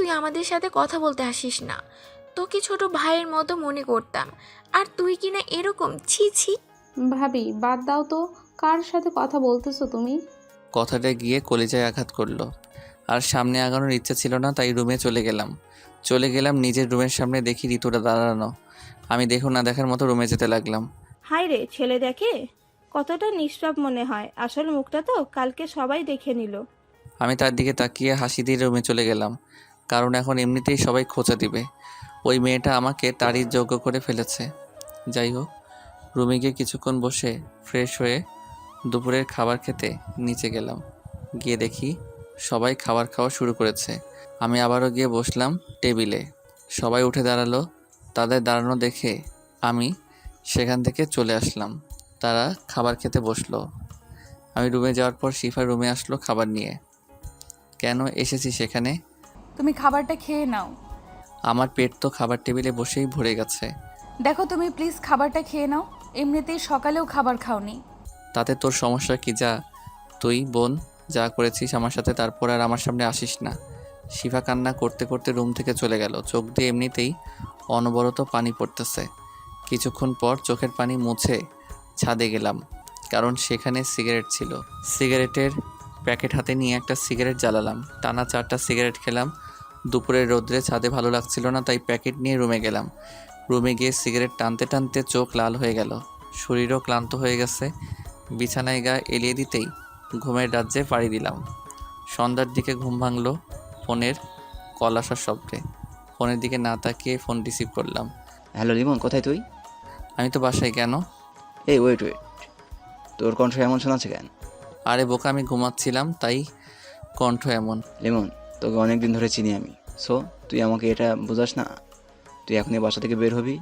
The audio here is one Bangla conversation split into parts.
তুই আমাদের সাথে কথা বলতে আসিস না। তোকে ছোট ভাইয়ের মতো মনে করতাম, আর তুই কিনা এরকম, ছি ছি। ভাবি বাদ দাও তো, কার সাথে কথা বলতেছো তুমি? কথাটা গিয়ে কলিজায় আঘাত করলো। আর সামনে আগানোর ইচ্ছা ছিল না, তাই রুমে চলে গেলাম নিজের রুমের সামনে, দেখি ঋতুটা দাঁড়ানো। আমি দেখো না দেখার মতো রুমে যেতে লাগলাম। হাই রে, ছেলে দেখে কতটা নিষ্পাপ মনে হয়, আসল মুখটা তো কালকে সবাই দেখে নিল। আমি তার দিকে তাকিয়ে হাসি দিয়ে রুমে চলে গেলাম, কারণ এখন এমনিতেই সবাই খোঁচা দিবে। ওই মেয়েটা আমাকে তারই যোগ্য করে ফেলেছে। যাই হোক, রুমে গিয়ে কিছুক্ষণ বসে ফ্রেশ হয়ে দুপুরের খাবার খেতে নিচে গেলাম। গিয়ে দেখি সবাই খাবার খাওয়া শুরু করেছে। আমি আবারও গিয়ে বসলাম টেবিলে। সবাই উঠে দাঁড়ালো। তাদের দাঁড়ানো দেখে আমি সেখান থেকে চলে আসলাম। তারা খাবার খেতে বসলো। আমি রুমে যাওয়ার পর শিফা রুমে আসলো খাবার নিয়ে। কেন এসেছি সেখানে? তুমি খাবারটা খেয়ে নাও। আমার পেট তো খাবার টেবিলে বসেই ভরে গেছে। দেখো তুমি প্লিজ খাবারটা খেয়ে নাও, এমনিতেই সকালেও খাবার খাওনি। তাতে তোর সমস্যা কি? যা, তুই বোন যা করেছিস আমার সাথে, তারপর আর আমার সামনে আসিস না। শিফা কান্না করতে করতে রুম থেকে চলে গেল। চোখ দিয়ে এমনিতেই অনবরত পানি পড়তেছে। কিছুক্ষণ পর চোখের পানি মুছে ছাদে গেলাম, কারণ সেখানে সিগারেট ছিল। সিগারেটের প্যাকেট হাতে নিয়ে একটা সিগারেট জ্বালালাম। টানা 4টা সিগারেট খেলাম। দুপুরের রোদ্রে ছাদে ভালো লাগছিল না, তাই প্যাকেট নিয়ে রুমে গেলাম। রুমে গিয়ে সিগারেট টানতে টানতে চোখ লাল হয়ে গেল, শরীরও ক্লান্ত হয়ে গেছে। বিছানায় গা এলিয়ে দিতেই ঘুমের রাজ্যে পাড়ি দিলাম। সন্ধ্যার দিকে ঘুম ভাঙলো ফোনের কল আসার শব্দে। ফোনের দিকে না তাকিয়ে ফোন রিসিভ করলাম। হ্যালো লিমন, কোথায় তুই? আমি তো বাসায়। কেন? এই ওয়েট ওয়েট, তোর কণ্ঠ এমন শোনাচ্ছে কেন? আরে বোকা, আমি ঘুমাচ্ছিলাম তাই কণ্ঠ এমন। লিমন, তোকে অনেক দিন ধরে চিনি আমি। সো তুই আমাকে এটা বোঝাস না? তুই এখনই বাসা থেকে বের হবি,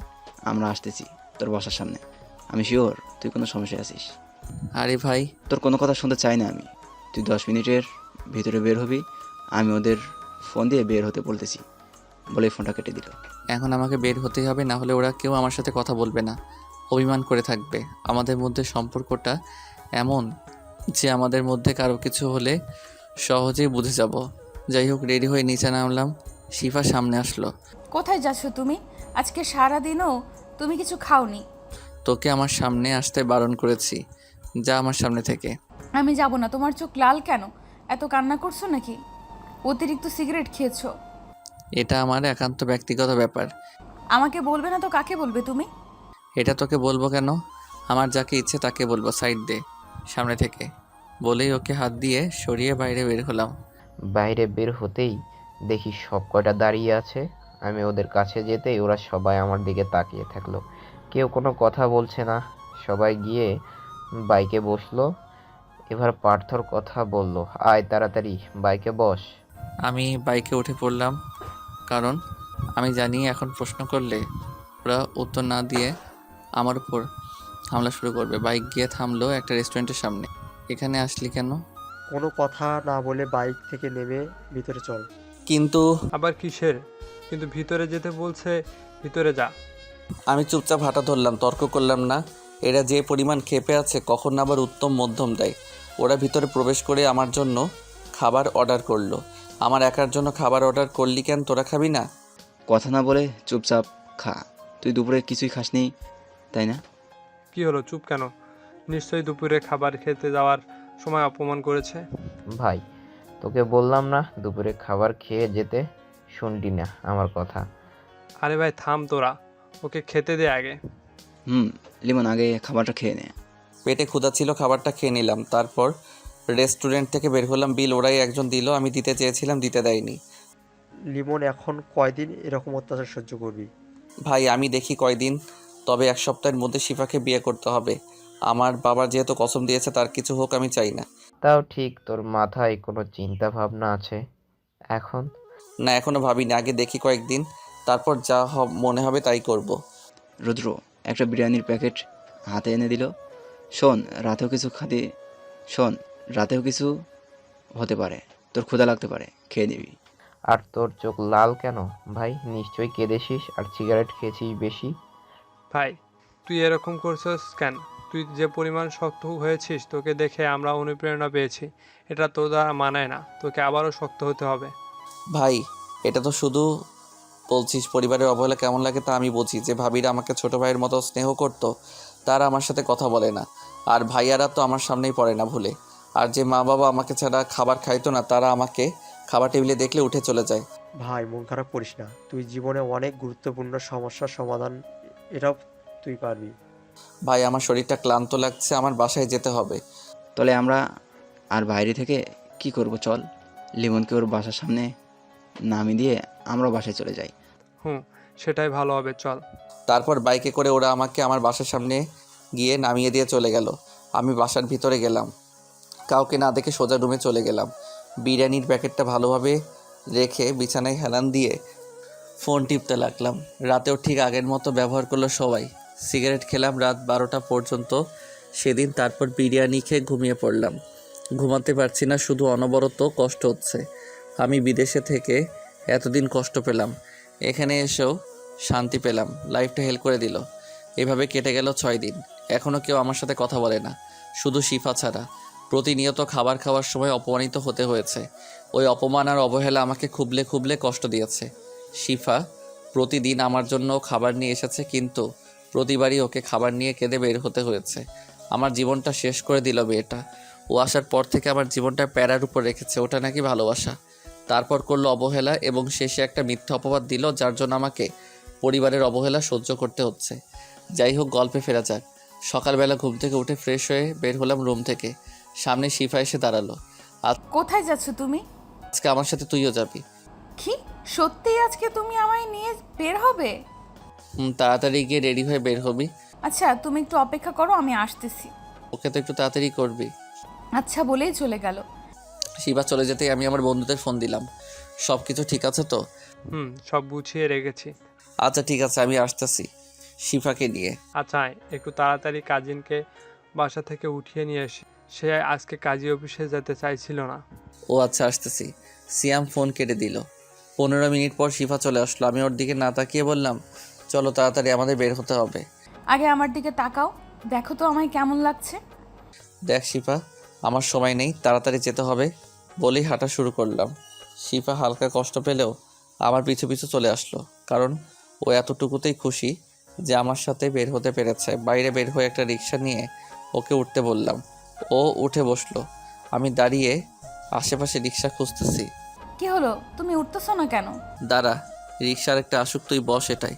আমরা আসতেছি তোর বাসার সামনে। আমি শিওর তুই কোনো সমস্যায় আছিস। আরে ভাই, তোর কোনো কথা শুনতে চাই না আমি। তুই 10 মিনিটের ভিতরে বের হবি, আমি ওদের ফোন দিয়ে বের হতে বলতেছি। বলে ফোনটা কেটে দিল। এখন আমাকে বের হতেই হবে, না হলে ওরা কেউ আমার সাথে কথা বলবে না, অভিমান করে থাকবে। আমাদের মধ্যে সম্পর্কটা এমন যে আমাদের মধ্যে কারো কিছু হলে সহজেই বুঝে যাব। যাই হোক, রেডি হয়ে নিচে নামলাম। শিফা সামনে আসলো। কোথায় যাচ্ছ তুমি? আজকে সারা দিনও তুমি কিছু খাওনি। তোকে আমার সামনে আসতে বারণ করেছি, যা আমার সামনে থেকে। আমি যাব না। তোমার চোখ লাল কেন? এত কান্না করছো নাকি? অতিরিক্ত সিগারেট খেয়েছো? এটা আমার একান্ত ব্যক্তিগত ব্যাপার। আমাকে বলবে না তো কাকে বলবে তুমি? এটা তোকে বলবো কেন? আমার যাকে ইচ্ছে তাকে বলবো। সাইড দে সামনে থেকে, বলেই ওকে হাত দিয়ে সরিয়ে বাইরে বের হলাম। বাইরে বের হতেই দেখি সব কয়টা দাঁড়িয়ে আছে। আমি ওদের কাছে যেতেই ওরা সবাই আমার দিকে তাকিয়ে থাকলো। কেউ কোনো কথা বলছে না। সবাই গিয়ে বাইকে বসলো। এবার পার্থর কথা বলল, আয় তাড়াতাড়ি বাইকে বস। আমি বাইকে উঠে পড়লাম, কারণ আমি জানি এখন প্রশ্ন করলে ওরা উত্তর না দিয়ে আমার উপর হামলা শুরু করবে। বাইক গিয়ে থামলো একটা রেস্টুরেন্টের সামনে। এখানে আসলি কেন? কোনো কথা না বলে বাইক থেকে নেমে ভিতরে চল। কিন্তু আবার কিসের কিন্তু? ভিতরে যেতে বলছে, ভিতরে যা। আমি চুপচাপ হাঁটা ধরলাম, তর্ক করলাম না। এরা যে পরিমাণ ক্ষেপে আছে, কখন আবার উত্তম মধ্যম দেয়। ওরা ভিতরে প্রবেশ করে আমার জন্য খাবার অর্ডার করলো। আমার একার জন্য খাবার অর্ডার করলি কেন? তোরা খাবি না? কথা না বলে চুপচাপ খা। তুই দুপুরে কিছুই খাসনি, তাই না? কি হলো, চুপ কেন? নিশ্চয়ই দুপুরে খাবার খেতে যাওয়ার সময় অপমান করেছে। ভাই, তোকে বললাম না দুপুরে খাবার খেয়ে যেতে? শুনলি না আমার কথা? আরে ভাই থাম তোরা, ওকে খেতে দে আগে। লিমন, আগে খাবারটা খেয়ে নে। পেটে ক্ষুধা ছিল, খাবারটা খেয়ে নিলাম। তারপর রেস্টুরেন্ট থেকে বের হলাম। বিল ওরাই একজন দিল, আমি দিতে চেয়েছিলাম, দিতে দেয়নি। লিমন, এখন কয়দিন এরকম অত্যাচার সহ্য করবি? ভাই আমি দেখি কয়দিন, তবে 1 সপ্তাহের মধ্যে শিফাকে বিয়ে করতে হবে। আমার বাবা যেহেতু কসম দিয়েছে, তার কিছু হোক আমি চাই না। তাও ঠিক, তোর মাথায় কোনো চিন্তা ভাবনা আছে এখন? না, এখনো ভাবিনি, আগে দেখি কয়েকদিন, তারপর যা মনে হবে তাই করব। রুদ্র একটা বিরিয়ানির প্যাকেট হাতে এনে দিল। শোন, রাতেও কিছু হতে পারে, তোর ক্ষুধা লাগতে পারে, খেয়ে নিবি। আর তোর চোখ লাল কেন ভাই? নিশ্চয়ই কেঁদেছিস আর সিগারেট খেয়েছিস বেশি। ভাই তুই এরকম করছিস কেন? তুই যে পরিমাণ শক্ত হয়েছিস, তোকে দেখে আমরা অনুপ্রেরণা পেয়েছি। এটা তোর দ্বারা মানায় না, তোকে আবারও শক্ত হতে হবে। ভাই এটা তো শুধু বলছিস পরিবারের অবহেলা কেমন লাগে তা আমি বুঝি। যে ভাবিরা আমাকে ছোট ভাইয়ের মতো স্নেহ করতো তারা আমার সাথে কথা বলে না, আর ভাইয়ারা তো আমার সামনেই পড়ে না ভুলে। আর যে মা বাবা আমাকে ছাড়া খাবার খাইতো না তারা আমাকে খাবার টেবিলে দেখলে উঠে চলে যায়। ভাই মন খারাপ করিস না, তুই জীবনে অনেক গুরুত্বপূর্ণ সমস্যার সমাধান, এটাও তুই পারবি। ভাই আমার শরীরটা ক্লান্ত লাগছে, আমার বাসায় যেতে হবে। তাহলে আমরা আর বাইরে থেকে কি করব? চল লিমনকে ওর বাসার সামনে নামিয়ে দিয়ে আমরা বাসায় চলে যাই। সেটাই ভালো হবে, চল। তারপর বাইকে করে ওরা আমাকে আমার বাসার সামনে গিয়ে নামিয়ে দিয়ে চলে গেল। আমি বাসার ভিতরে গেলাম, কাউকে না দেখে সোজা রুমে চলে গেলাম। বিরিয়ানির প্যাকেটটা ভালোভাবে রেখে বিছানায় হেলান দিয়ে ফোন টিপতে লাগলাম। রাতেও ঠিক আগের মতো ব্যবহার করলো সবাই। সিগারেট খেলাম রাত 12টা পর্যন্ত সেদিন। তারপর বিরিয়ানি খেয়ে ঘুমিয়ে পড়লাম। ঘুমাতে পারছি না, শুধু অনবরত কষ্ট হচ্ছে। আমি বিদেশে থেকে এতদিন কষ্ট পেলাম, এখানে এসেও শান্তি পেলাম। লাইফটা হেল করে দিল। এভাবে কেটে গেল 6 দিন। এখনও কেউ আমার সাথে কথা বলে না, শুধু শিফা ছাড়া। প্রতিনিয়ত খাবার খাওয়ার সময় অপমানিত হতে হয়েছে। ওই অপমান আর অবহেলা আমাকে খুবলে খুবলে কষ্ট দিয়েছে। শিফা প্রতিদিন আমার জন্য খাবার নিয়ে এসেছে, কিন্তু প্রতিবারই ওকে খাবার নিয়ে কেঁদে বের হতে হয়েছে। আমার জীবনটা শেষ করে দিল মেয়েটা। ও আসার পর থেকে আমার জীবনটা প্যারার উপর রেখেছে, ওটা নাকি ভালোবাসা। তারপর করলো অবহেলা এবং শেষে একটা মিথ্যা অপবাদ দিল, যার জন্য আমাকে পরিবারের অবহেলা সহ্য করতে হচ্ছে। যাই হোক, গল্পে ফেরা যাক। সকালবেলা ঘুম থেকে উঠে ফ্রেশ হয়ে বের হলাম রুম থেকে। সামনে শিফা এসে দাঁড়ালো। কোথায় যাচ্ছ তুমি? আজকে আমার সাথে তুইও যাবি। কি সত্যিই আজকে তুমি আমায় নিয়ে বের হবে? তাড়াতাড়ি গিয়ে রেডি হয়ে বের হবি। আচ্ছা তুমি একটু অপেক্ষা করো, আমি আসতেছি। ওকে তো একটু তাড়াতাড়ি করবি। আচ্ছা বলেই চলে গেল। শিবা চলে যেতেই আমি আমার বন্ধুদের ফোন দিলাম। সব কিছু ঠিক আছে তো? সব গুছিয়ে রেখেছি। আচ্ছা ঠিক আছে, আমি আসতেছি শিফাকে নিয়ে। আচ্ছা একটু তাড়াতাড়ি কাজিনকে বাসা থেকে উঠিয়ে নিয়ে এসে, সে আজকে কাজী অফিসে যেতে চাইছিল না। ও আচ্ছা, আসতেছি। সিয়াম ফোন কেটে দিল। 15 মিনিট পর শিফা চলে আসলো। আমি ওর দিকে না তাকিয়ে বললাম, চলো তাড়াতাড়ি, আমাদের বের হতে হবে। আগে আমার দিকে তাকাও, দেখো তো আমায় কেমন লাগছে। দেখ শিফা, আমার সময় নেই, তাড়াতাড়ি যেতে হবে বলেই হাঁটা শুরু করলাম। শিফা হালকা কষ্ট পেলেও আমার পিছু পিছু চলে আসলো, কারণ ও এতটুকুতেই খুশি যে আমার সাথে বের হতে পেরেছে। বাইরে বের হয়ে একটা রিক্সা নিয়ে ওকে উঠতে বললাম। ও উঠে বসলো। আমি দাঁড়িয়ে আশেপাশে রিক্সা খুঁজতেছি। কি হলো, তুমি উঠতেছো না কেন? দাঁড়া, রিক্সার একটা আসুক, তুই বস এটাই।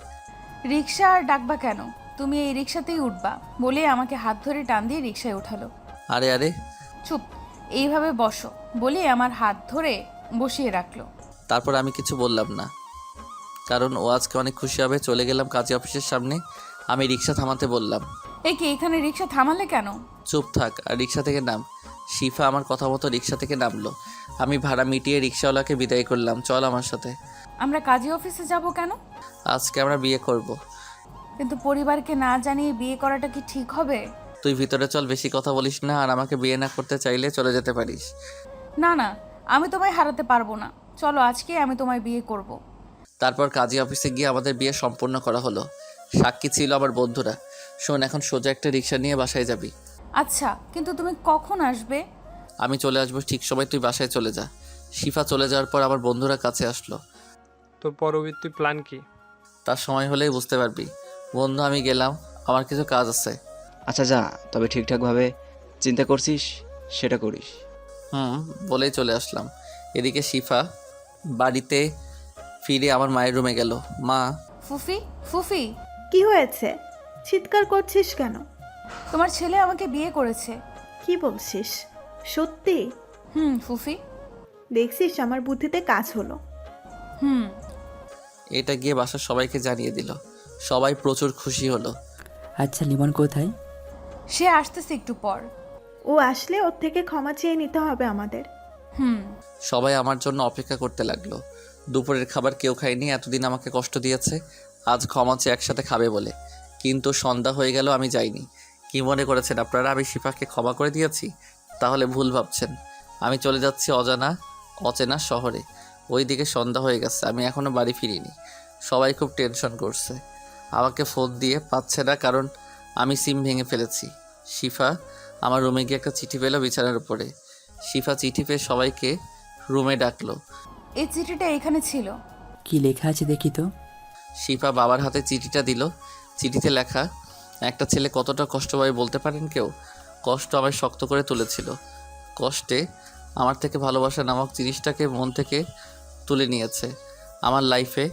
রিক্সা আর ডাকবা কেন? তুমি এই রিক্সাতেই উঠবা বলে আমাকে হাত ধরে টান দিয়ে রিক্সায় উঠালো। আরে আরে, চুপ, এইভাবে বসো বলে আমার হাত ধরে বসিয়ে রাখলো। তারপর আমি কিছু বললাম না, কারণ ও আজকে অনেক খুশি হবে। চলে গেলাম কাজী অফিসের সামনে। আমি রিক্সা থামাতে বললাম। এই কি, এখানে রিক্সা থামালে কেন? চুপ থাক আর রিক্সা থেকে নাম। শিফা আমার কথা মতো রিক্সা থেকে নামলো। আমি ভাড়া মিটিয়ে রিক্সাওয়ালাকে বিদায় করলাম। চল আমার সাথে। আমরা কাজী অফিসে যাব কেন? আজকে আমরা বিয়ে করব। কিন্তু পরিবারকে না জানিয়ে বিয়ে করাটা কি ঠিক হবে? তুই ভিতরে চল, বেশি কথা বলিস না। আর আমাকে বিয়ে না করতে চাইলে চলে যেতে পারিস। না না, আমি তোমায় হারাতে পারবো না। চলো আজকে আমি তোমায় বিয়ে করব। তারপর কাজী অফিসে গিয়ে আমাদের বিয়ে সম্পূর্ণ করা হলো। সাক্ষী ছিল আমার বন্ধুরা। শোন, এখন সোজা একটা রিক্সা নিয়ে বাসায় যাবি। আচ্ছা, কিন্তু তুমি কখন আসবে? আমি চলে আসবো ঠিক সময়, তুই বাসায় চলে যা। শিফা চলে যাওয়ার পর আমার বন্ধুরা কাছে আসলো। তোর পরবর্তী প্ল্যান কি? তার সময় হলেই বুঝতে পারবি। বন্ধু, আমি গেলাম, আমার কিছু কাজ আছে। আচ্ছা যা, তবে ঠিকঠাকভাবে চিন্তা করছিস সেটা করিস। বলেই চলে আসলাম। এদিকে শিফা বাড়িতে ফিরে আমার মায়ের রুমে গেল। মা, ফুফি, ফুফি, কি হয়েছে? চিৎকার করছিস কেন? তোমার ছেলে আমাকে বিয়ে করেছে। কি বলছিস? সত্যি? ফুফি। দেখছিস আমার বুদ্ধিতে কাজ হলো। এটা গিয়ে বাসার সবাইকে জানিয়ে দিল। সবাই প্রচুর খুশি হলো। আচ্ছা লিমন কোথায়? সে আসতেছে একটু পর। ও আসলে ওর থেকে ক্ষমা চেয়ে নিতে হবে আমাদের। সবাই আমার জন্য অপেক্ষা করতে লাগলো। দুপুরের খাবার কেউ খায়নি, এতদিন আমাকে কষ্ট দিয়েছে, আজ ক্ষমা চেয়ে একসাথে খাবে বলে। কিন্তু সন্ধ্যা হয়ে গেল, আমি যাইনি। কি মনে করেছেন আপনারা আমি শিফাকে ক্ষমা করে দিয়েছি? তাহলে ভুল ভাবছেন। আমি চলে যাচ্ছি অচেনা শহরে। ওইদিকে সন্ধ্যা হয়ে গেছে, আমি এখনও বাড়ি ফিরিনি। সবাই খুব টেনশন করছে। আমাকে ফোন দিয়ে পাচ্ছে না, কারণ আমি সিম ভেঙে ফেলেছি। শিফা আমার রুমে গিয়ে একটা চিঠি পেল বিছানার উপরে। শিফা চিঠি পেয়ে সবাইকে রুমে ডাকলো। এই চিঠিটা এখানে ছিল, কি লেখা আছে দেখি তো। শিফা বাবার হাতে চিঠিটা দিল। চিঠিতে লেখা, একটা ছেলে কতটা কষ্ট পায় বলতে পারেন কেউ? কষ্ট আমায় শক্ত করে তুলেছিল। কষ্টে আমার থেকে ভালোবাসা নামক জিনিসটাকে মন থেকে তুলে নিয়েছে আমার লাইফে।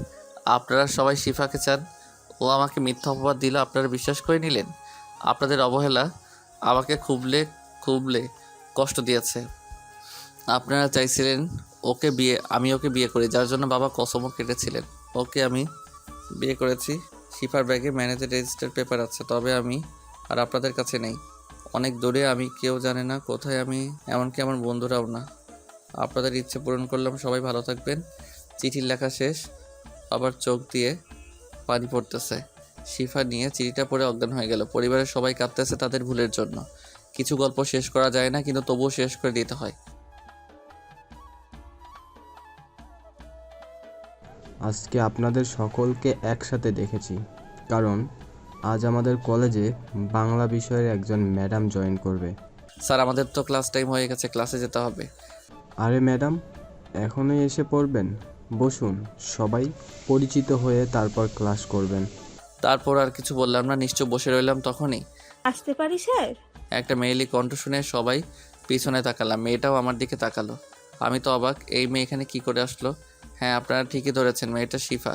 আপনারা সবাই শিফাকে চান, ও আমাকে মিথ্যা অপবাদ দিল, আপনারা বিশ্বাস করে নিলেন। আপনাদের অবহেলা আমাকে খুবলে কষ্ট দিয়েছে। আপনারা চাইছিলেন আমি ওকে বিয়ে করি, যার জন্য বাবা কসমও কেটেছিলেন। ওকে আমি বিয়ে করেছি। শিফার ব্যাগে ম্যারেজের রেজিস্টার পেপার আছে, তবে আমি আর আপনাদের কাছে নেই। অনেক দূরে, আমি কেউ জানে না কোথায় আমি, এমনকি আমার বন্ধুরাও না। আপনাদের ইচ্ছে পূরণ করলাম, সবাই ভালো থাকবেন। চিঠির লেখা শেষ, আবার চোখ দিয়ে পানি পড়তেছে। শিফা নিয়ে চিঠিটা পড়ে অজ্ঞান হয়ে গেল। পরিবারের সবাই কাঁদতেছে তাদের ভুলের জন্য। কিছু গল্প শেষ করা যায় না, কিন্তু তবুও শেষ করে দিতে হয়। আজকে আপনাদের সকলকে একসাথে দেখেছি, কারণ আজ আমাদের কলেজে বাংলা বিষয়ের একজন ম্যাডাম জয়েন করবে। স্যার, আমাদের তো ক্লাস টাইম হয়ে গেছে, ক্লাসে যেতে হবে। আরে ম্যাডাম, এখনই এসে পড়বেন? বসুন, সবাই পরিচিত হয়ে তারপর ক্লাস করবেন। তারপর আর কিছু বললাম না, নিশ্চয় বসে রইলাম। তখনই আসতে পারি স্যার? একটা মেয়েলি কণ্ঠ শুনে সবাই পিছনে তাকালাম। মেয়েটাও আমার দিকে তাকালো। আমি তো অবাক, এই মেয়ে এখানে কি করে আসলো? হ্যাঁ, আপনারা ঠিকই ধরেছেন, মেয়েটা শিফা।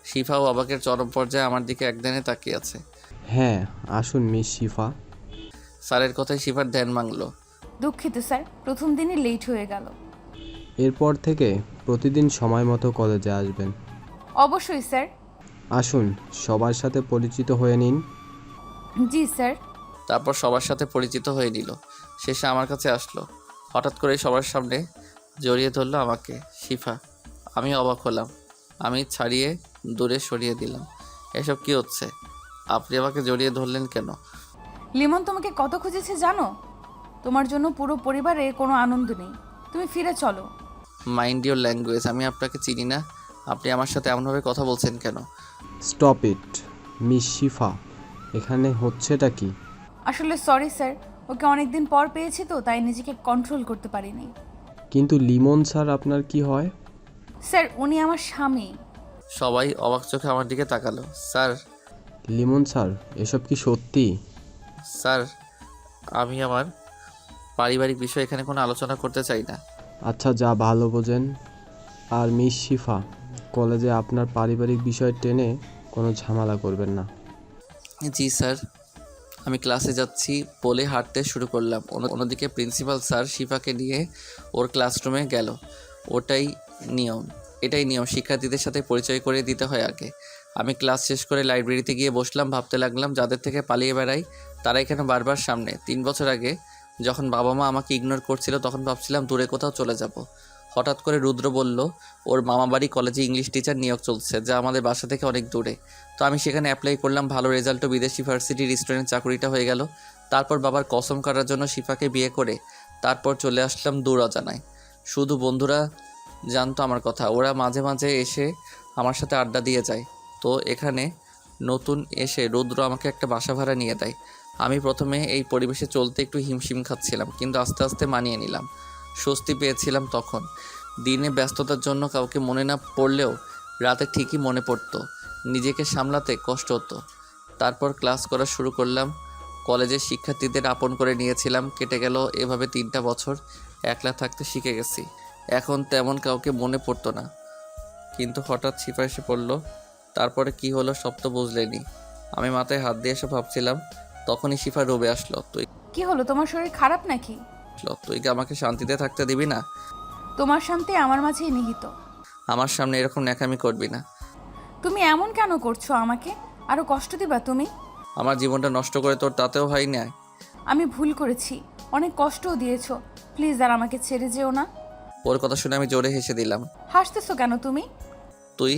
শিফাও অবাকের চরম পর্যায়ে আমার দিকে একদিনে তাকিয়ে আছে। হ্যাঁ, আসুন মিস শিফা। স্যারের কথায় শিফার ধ্যান ভাঙলো। দুঃখিত স্যার, প্রথম দিনই লেট হয়ে গেল। এরপর থেকে প্রতিদিন সময় মতো কলেজে আসবেন। অবশ্যই স্যার। আসুন, সবার সাথে পরিচিত হয়ে নিন। জি স্যার। তারপর সবার সাথে পরিচিত হয়ে নিল। শেষে আমার কাছে আসলো। হঠাৎ করে সবার সামনে জড়িয়ে ধরলো আমাকে। শিফা, আমি অবাক হলাম। আমি ছাড়িয়ে দূরে সরিয়ে দিলাম। এসব কি হচ্ছে? আপনি আমাকে জড়িয়ে ধরলেন কেন? লিমন তোমাকে কত খুঁজেছে জানো? তোমার জন্য পুরো পরিবারের কোনো আনন্দ নেই। তুমি ফিরে চলো। Mind your language. আমি আপনাকে চিনি না, আপনি আমার সাথে এমনভাবে কথা বলছেন কেন? স্টপ ইট মিস শিফা, এখানে হচ্ছেটা কি? আসলে সরি স্যার, ওকে অনেকদিন পর পেয়েছি তো, তাই নিজেকে কন্ট্রোল করতে পারিনি। কিন্তু লিমন স্যার আপনার কি হয়? স্যার, উনি আমার স্বামী। সবাই অবাক চোখে আমার দিকে তাকালো। স্যার, লিমন স্যার, এসব কি সত্যি? স্যার, আমি আমার পারিবারিক বিষয় এখানে কোনো আলোচনা করতে চাই না। আচ্ছা, যা ভালো বোঝেন। আর মিস শিফা, কলেজে আপনার পারিবারিক বিষয় টেনে কোনো ঝামেলা করবেন না। জি স্যার। আমি ক্লাসে যাচ্ছি বলে হাঁটতে শুরু করলাম। অন্যদিকে প্রিন্সিপাল স্যার শিফাকে নিয়ে ওর ক্লাসরুমে গেল। এটাই নিয়ম, শিক্ষার্থীদের সাথে পরিচয় করে দিতে হয় আগে। আমি ক্লাস শেষ করে লাইব্রেরিতে গিয়ে বসলাম। ভাবতে লাগলাম, যাদের থেকে পালিয়ে বেড়াই তারা এখানে বারবার সামনে। 3 বছর আগে যখন বাবা মা আমাকে ইগনোর করছিল, তখন ভাবছিলাম দূরে কোথাও চলে যাব। হঠাৎ করে রুদ্র বলল ওর মামাবাড়ি কলেজে ইংলিশ টিচার নিয়োগ চলছে, যা আমাদের বাসা থেকে অনেক দূরে। তো আমি সেখানে অ্যাপ্লাই করলাম। ভালো রেজাল্টও বিদেশি ভার্সিটি রেস্টুরেন্ট চাকরিটা হয়ে গেল। তারপর বাবার কসম কাটার জন্য শিফাকে বিয়ে করে তারপর চলে আসলাম দূর অজানায়। শুধু বন্ধুরা জানতো আমার কথা। ওরা মাঝে মাঝে এসে আমার সাথে আড্ডা দিয়ে যায়। তো এখানে নতুন এসে রুদ্র আমাকে একটা বাসা ভাড়া নিয়ে দেয়। আমি প্রথমে এই পরিবেশে চলতে একটু হিমশিম খাচ্ছিলাম, কিন্তু আস্তে আস্তে মানিয়ে নিলাম। স্বস্তি পেয়েছিলাম তখন। দিনে ব্যস্ততার জন্য কাউকে মনে না পড়লেও রাতে ঠিকই মনে পড়তো। নিজেকে সামলাতে কষ্ট হতো। তারপর ক্লাস করা শুরু করলাম। কলেজের শিক্ষার্থীদের আপন করে নিয়েছিলাম। কেটে গেল এভাবে 3টা বছর। একলা থাকতে শিখে গেছি। এখন তেমন কাউকে মনে পড়তো না। কিন্তু হঠাৎ শিফা এসে পড়লো। তারপরে কি হলো সব তো বুঝলেনি। আমি মাথায় হাত দিয়ে এসে ভাবছিলাম, তখনই শিফা রবে আসলো। কি হলো, তোমার শরীর খারাপ নাকি? তুই কি আমাকে শান্তিতে থাকতে দিবি না? তোমার শান্তি আমার মাঝেই নিহিত। আমার সামনে এরকম ন্যাকামি করবি না। তুমি এমন কেন করছো আমাকে? আরো কষ্ট দিবা তুমি? আমার জীবনটা নষ্ট করে তোর তাতেও হয় না। আমি ভুল করেছি, অনেক কষ্টও দিয়েছো। প্লিজ আর আমাকে ছেড়ে যেও না। ওর কথা শুনে আমি জোরে হেসে দিলাম। হাসতেছো কেন তুমি? তুই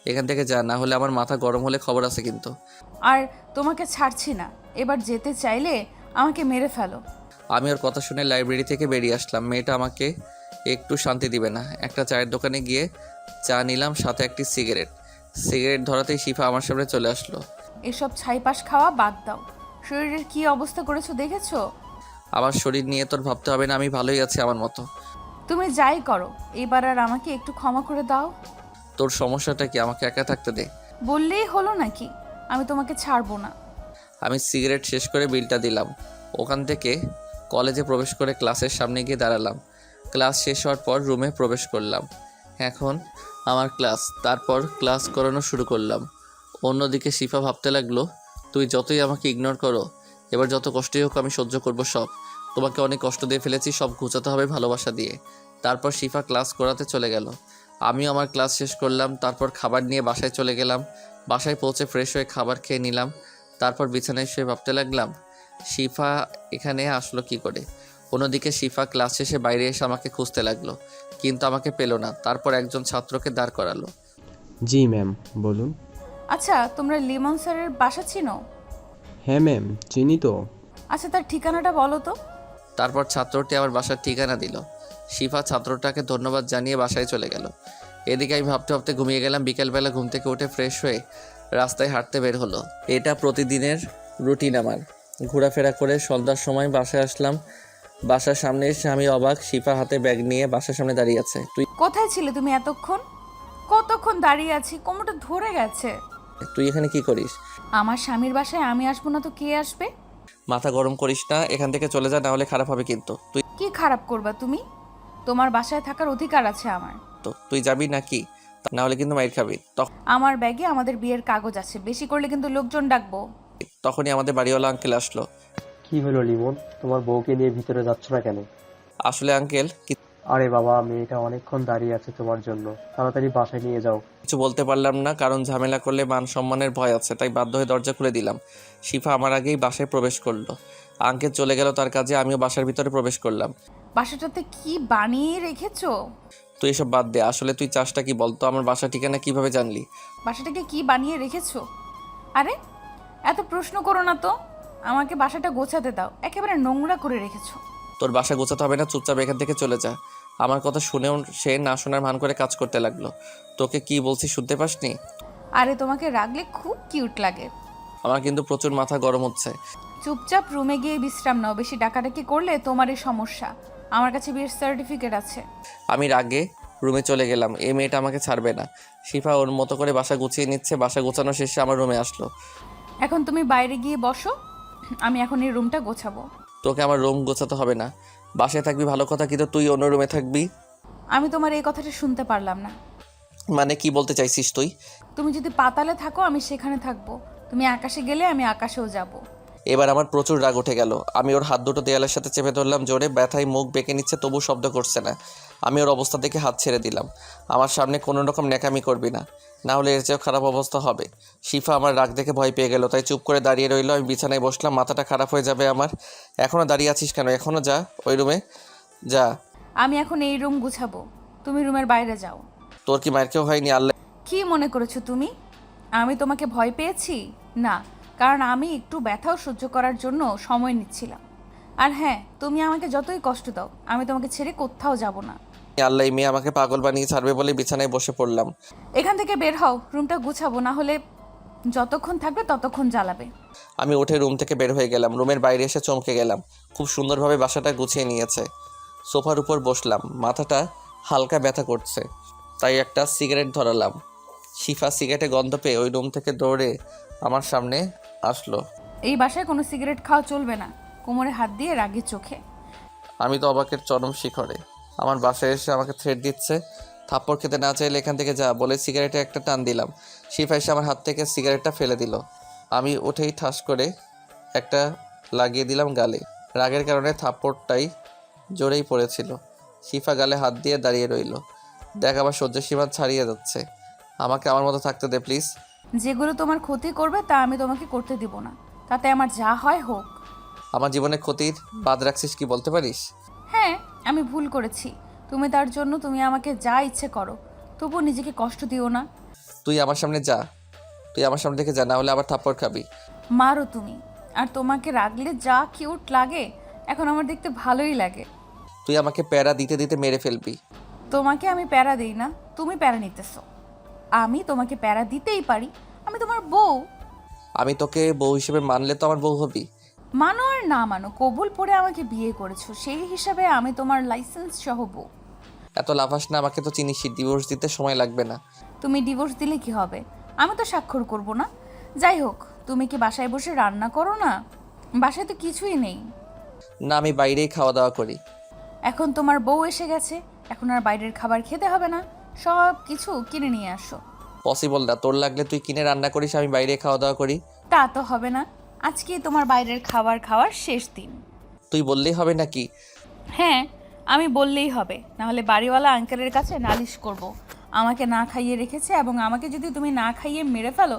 এখান থেকে যা, না হলে আমার মাথা গরম হলে খবর আছে কিন্তু। আর তোমাকে ছাড়ছি না। এবার যেতে চাইলে আমাকে মেরে ফেলো। আমি ওর কথা শুনে লাইব্রেরি থেকে বেরিয়ে আসলাম। মেয়েটা আমাকে একটু শান্তি দিবে না। একটা চায়ের দোকানে গিয়ে চা নিলাম, সাথে একটি সিগারেট ধরাতেই শিফা আমার সামনে চলে আসলো। এসব ছাইপাশ খাওয়া বাদ দাও। শরীরের কি অবস্থা করেছো দেখেছো? আমার শরীর নিয়ে তোর ভাবতে হবে না, আমি ভালোই আছি আমার মতো। তুমি যাই করো, এবার আর আমাকে একটু ক্ষমা করে দাও। তোর সমস্যাটা কি? আমাকে একা থাকতে দে। বললেই হলো নাকি? আমি তোমাকে ছাড়বো না। আমি সিগারেট শেষ করে বিলটা দিলাম। ওখান থেকে কলেজে প্রবেশ করে ক্লাসের সামনে গিয়ে দাঁড়ালাম। ক্লাস শেষ হওয়ার পর রুমে প্রবেশ করলাম। এখন আমার ক্লাস, তারপর ক্লাস করানো শুরু করলাম। অন্যদিকে শিফা ভাবতে লাগলো, তুই যতই আমাকে ইগনোর করো, এবার যত কষ্টই হোক আমি সহ্য করব সব। তোমাকে অনেক কষ্ট দিয়ে ফেলেছি, সব ঘুচাতে হবে ভালোবাসা দিয়ে। তারপর শিফা ক্লাস করাতে চলে গেল। আমিও আমার ক্লাস শেষ করলাম। তারপর খাবার নিয়ে বাসায় চলে গেলাম। বাসায় পৌঁছে ফ্রেশ হয়ে খাবার খেয়ে নিলাম। তারপর বিছানায় শুয়ে ভাবতে লাগলাম, শিফা এখানে আসলো কি করে। অন্যদিকে শিফা ক্লাস শেষে বাইরে এসে আমাকে খুঁজতে লাগলো, কিন্তু আমাকে পেল না। তারপর একজন ছাত্রকে দাঁড় করালো। জি ম্যাম, বলুন। আচ্ছা, তোমরা লিমন স্যারের বাসা চিনো? হ্যাঁ ম্যাম, চিনি তো। আচ্ছা, তার ঠিকানাটা বলো তো। তারপর ছাত্রটি আমার বাসার ঠিকানা দিল। শিফা ছাত্রটাকে ধন্যবাদ জানিয়ে বাসায় চলে গেল। এদিকে আমি ভাবতে ভাবতে ঘুমিয়ে গেলাম। বিকেলবেলা ঘুম থেকে উঠে ফ্রেশ হয়ে রাস্তায় হাঁটতে বের হলো। এটা প্রতিদিনের রুটিন আমার। ঘোরাফেরা করে সন্ধ্যার সময় বাসায় আসলাম। বাসার সামনে এসে আমি অবাক, শিফা হাতে ব্যাগ নিয়ে বাসার সামনে দাঁড়িয়ে আছে। কোথায় ছিলে তুমি এতক্ষণ? কতক্ষণ দাঁড়িয়ে আছি, কোমরটা ধরে গেছে। তুই এখানে কি করিস? আমার স্বামীর বাসায় আমি আসবো না তো কে আসবে? মাথা গরম করিস না, এখান থেকে চলে যা, না হলে খারাপ হবে কিন্তু। কি খারাপ করবা তুমি? তোমার বাসায় থাকার অধিকার আছে আমার। তুই যাবি নাকি? না হলে কিন্তু মাইর খাবি। আমার ব্যাগে আমাদের বিয়ের কাগজ আছে, বেশি করলে কিন্তু লোকজন ডাকবো। তখনই আমাদের বাড়িওয়ালা আঙ্কেল আসলো। কি হলো লিমন, তোমার বউকে নিয়ে ভিতরে যাচ্ছ না কেন? আসলে আঙ্কেল আরে বাবা, মেয়েটা অনেকক্ষণ দাঁড়িয়ে আছে তোমার জন্য, তাড়াতাড়ি বাসায় নিয়ে যাও। কিছু বলতে পারলাম না, কারণ ঝামেলা করলে মান সম্মানের ভয় আছে, তাই বাধ্য হয়ে দরজা খুলে দিলাম। শিফা আমার আগেই বাসায় প্রবেশ করলো। আঙ্কেল চলে গেল তার কাজে, আমিও বাসার ভিতরে প্রবেশ করলাম। বাসাটাতে কি বানিয়ে রেখেছো? তুই এসব বাদ দে, আসলে তুই চাষটা কি বলতো? আমার বাসা ঠিকানা কিভাবে জানলি? বাসাটাকে কি বানিয়ে রেখেছো? আরে এত প্রশ্ন করো না তো, আমাকে বাসাটা গোছাতে দাও। একেবারে নোংরা করে রেখেছো। তোর বাসা গোছাতে হবে না, চুপচাপ এখান থেকে চলে যা। আমার কথা শুনেও সে না শোনার ভান করে কাজ করতে লাগলো। তোকে কি বলছি শুনতে পাসনি? আরে তোমাকে রাখলে খুব কিউট লাগে। আমার কিন্তু প্রচুর মাথা গরম হচ্ছে। চুপচাপ রুমে গিয়ে বিশ্রাম নাও, বেশি ডাকাডাকি করলে তোমারই সমস্যা। আমার কাছে বিয়ের সার্টিফিকেট আছে। আমি রাগে রুমে চলে গেলাম। এই মেয়েটা আমাকে ছাড়বে না। শিফা ওর মতো করে বাসা গুছিয়ে নিচ্ছে। বাসা গোছানো শেষে আমার রুমে আসলো। এখন তুমি বাইরে গিয়ে বসো, আমি এখন এই রুমটা গোছাবো। তোকে আমার রুম গোছাতে হবে না। বাসায় থাকবি ভালো কথা, কিন্তু তুই অন্য রুমে থাকবি। আমি তোমার এই কথাটা শুনতে পারলাম না। মানে কি বলতে চাইছিস তুই? তুমি যদি পাতালে থাকো আমি সেখানে থাকবো, তুমি আকাশে গেলে আমি আকাশেও যাব। এবার আমার প্রচুর রাগ উঠে গেল। আমি ওর হাত দুটো দেয়ালের সাথে চেপে ধরলাম জোরে। ব্যথায় মুখ বেঁকে নিচ্ছে, তবু শব্দ করছে না। আমি ওর অবস্থা দেখে হাত ছেড়ে দিলাম। আমার সামনে কোনো রকম ন্যাকামি করবি না, না হলে এর চেয়েও খারাপ অবস্থা হবে। শিফা আমার রাগ দেখে ভয় পেয়ে গেল, তাই চুপ করে দাঁড়িয়ে রইল। আমি বিছানায় বসলাম, মাথাটা খারাপ হয়ে যাবে আমার। এখনও দাঁড়িয়ে আছিস কেন? এখনও যা, ওই রুমে যা। আমি এখন এই রুম গুছাবো, তুমি রুমের বাইরে যাও। তোর কি মায়ের কেউ হয়নি? আল্লাহ কি মনে করেছো তুমি আমি তোমাকে ভয় পেয়েছি? না, কারণ আমি একটু ব্যথাও সহ্য করার জন্য সময় নিচ্ছিলাম। আর হ্যাঁ, তুমি আমাকে যতই কষ্ট দাও আমি তোমাকে ছেড়ে কোথাও যাব না। আল্লাহ, এই মেয়ে আমাকে পাগল বানিয়ে ছাড়বে বলে বিছানায় বসে পড়লাম। এখান থেকে বের হও, রুমটা গুছাবো, না হলে যতক্ষণ থাকবে ততক্ষণ জ্বালাবে। আমি উঠে রুম থেকে বের হয়ে গেলাম। রুমের বাইরে এসে চমকে গেলাম। খুব সুন্দরভাবে বাসাটা গুছিয়ে নিয়েছে। সোফার উপর বসলাম, মাথাটা হালকা ব্যথা করছে, তাই একটা সিগারেট ধরালাম। শিফা সিগারেটে গন্ধ পেয়ে ওই রুম থেকে দৌড়ে আমার সামনে আসলো। এই বাসায় কোনো সিগারেট খাওয়া চলবে না, কোমরে হাত দিয়ে রাগি চোখে। আমি তো অবাকের চরম শিখরে। আমার বাসায় এসে আমাকে থ্রেট দিচ্ছে, থাপ্পড় খেতে না চাইলে এখান থেকে যা বলে সিগারেটে একটা টান দিলাম। শিফা এসে আমার হাত থেকে সিগারেটটা ফেলে দিল। আমি উঠেই ঠাস করে একটা লাগিয়ে দিলাম গালে। রাগের কারণে থাপ্পড়টাই জোরেই পড়েছিল। শিফা গালে হাত দিয়ে দাঁড়িয়ে রইল। দেখ আমার সহ্যের সীমা ছাড়িয়ে যাচ্ছে, আমাকে আমার মতো থাকতে দে প্লিজ। যেগুলো তোমার ক্ষতি করবে তা আমি তোমাকে করতে দিব না, তাতে আমার যা হয় হোক। আমার জীবনে ক্ষতির বাদ রাখছিস কি বলতে পারিস? হ্যাঁ, আমি ভুল করেছি, তুমি তার জন্য তুমি আমাকে যা ইচ্ছে করো, তবুও নিজেকে কষ্ট দিও না। তুই আমার সামনে যা, তুই আমার সামনে থেকে যা, না হলে আবার থাপ্পড় খাবি। মারো তুমি, আর তোমাকে রাগলে যা কিউট লাগে এখন আমার দেখতে ভালোই লাগে। তুই আমাকে প্যারা দিতে দিতে মেরে ফেলবি। তোমাকে আমি প্যারা দিই না, তুমি প্যারা নিতেছো। আমি তোমাকে প্যারা দিতেই পারি, আমি তোমার বউ। আমি তোকে বউ হিসেবে মানলে তো আমার বউ হবি। মানো আর না মানো, কবুল পড়ে আমাকে বিয়ে করেছো, সেই হিসাবে আমি তোমার লাইসেন্স সহ বউ। এত লাফাস না, আমাকে তো চিনিস, ডিভোর্স দিতে সময় লাগবে না। তুমি ডিভোর্স দিলে কি হবে? আমি তো স্বাক্ষর করব না। যাই হোক, তুমি কি বাসায় বসে রান্না করো না? বাসায় তো কিছুই নেই। না, আমি বাইরেই খাওয়া দাওয়া করি। এখন তোমার বউ এসে গেছে, এখন আর বাইরের খাবার খেতে হবে না, সব কিছু কিনে নিয়ে আসো। পসিবল না, তোর লাগলে তুই কিনে রান্না করিস, আমি বাইরে খাওয়া দাওয়া করি। তা তো হবে না, আজকে তোমার বাইরের খাবার খাওয়ার শেষ দিন। তুই বললেই হবে নাকি? হ্যাঁ, আমি বললেই হবে, নাহলে বাড়িওয়ালা আঙ্কেলের কাছে নালিশ করব। আমাকে না খাইয়ে রেখেছে, এবং আমাকে যদি তুমি না খাইয়ে মেরে ফেলো,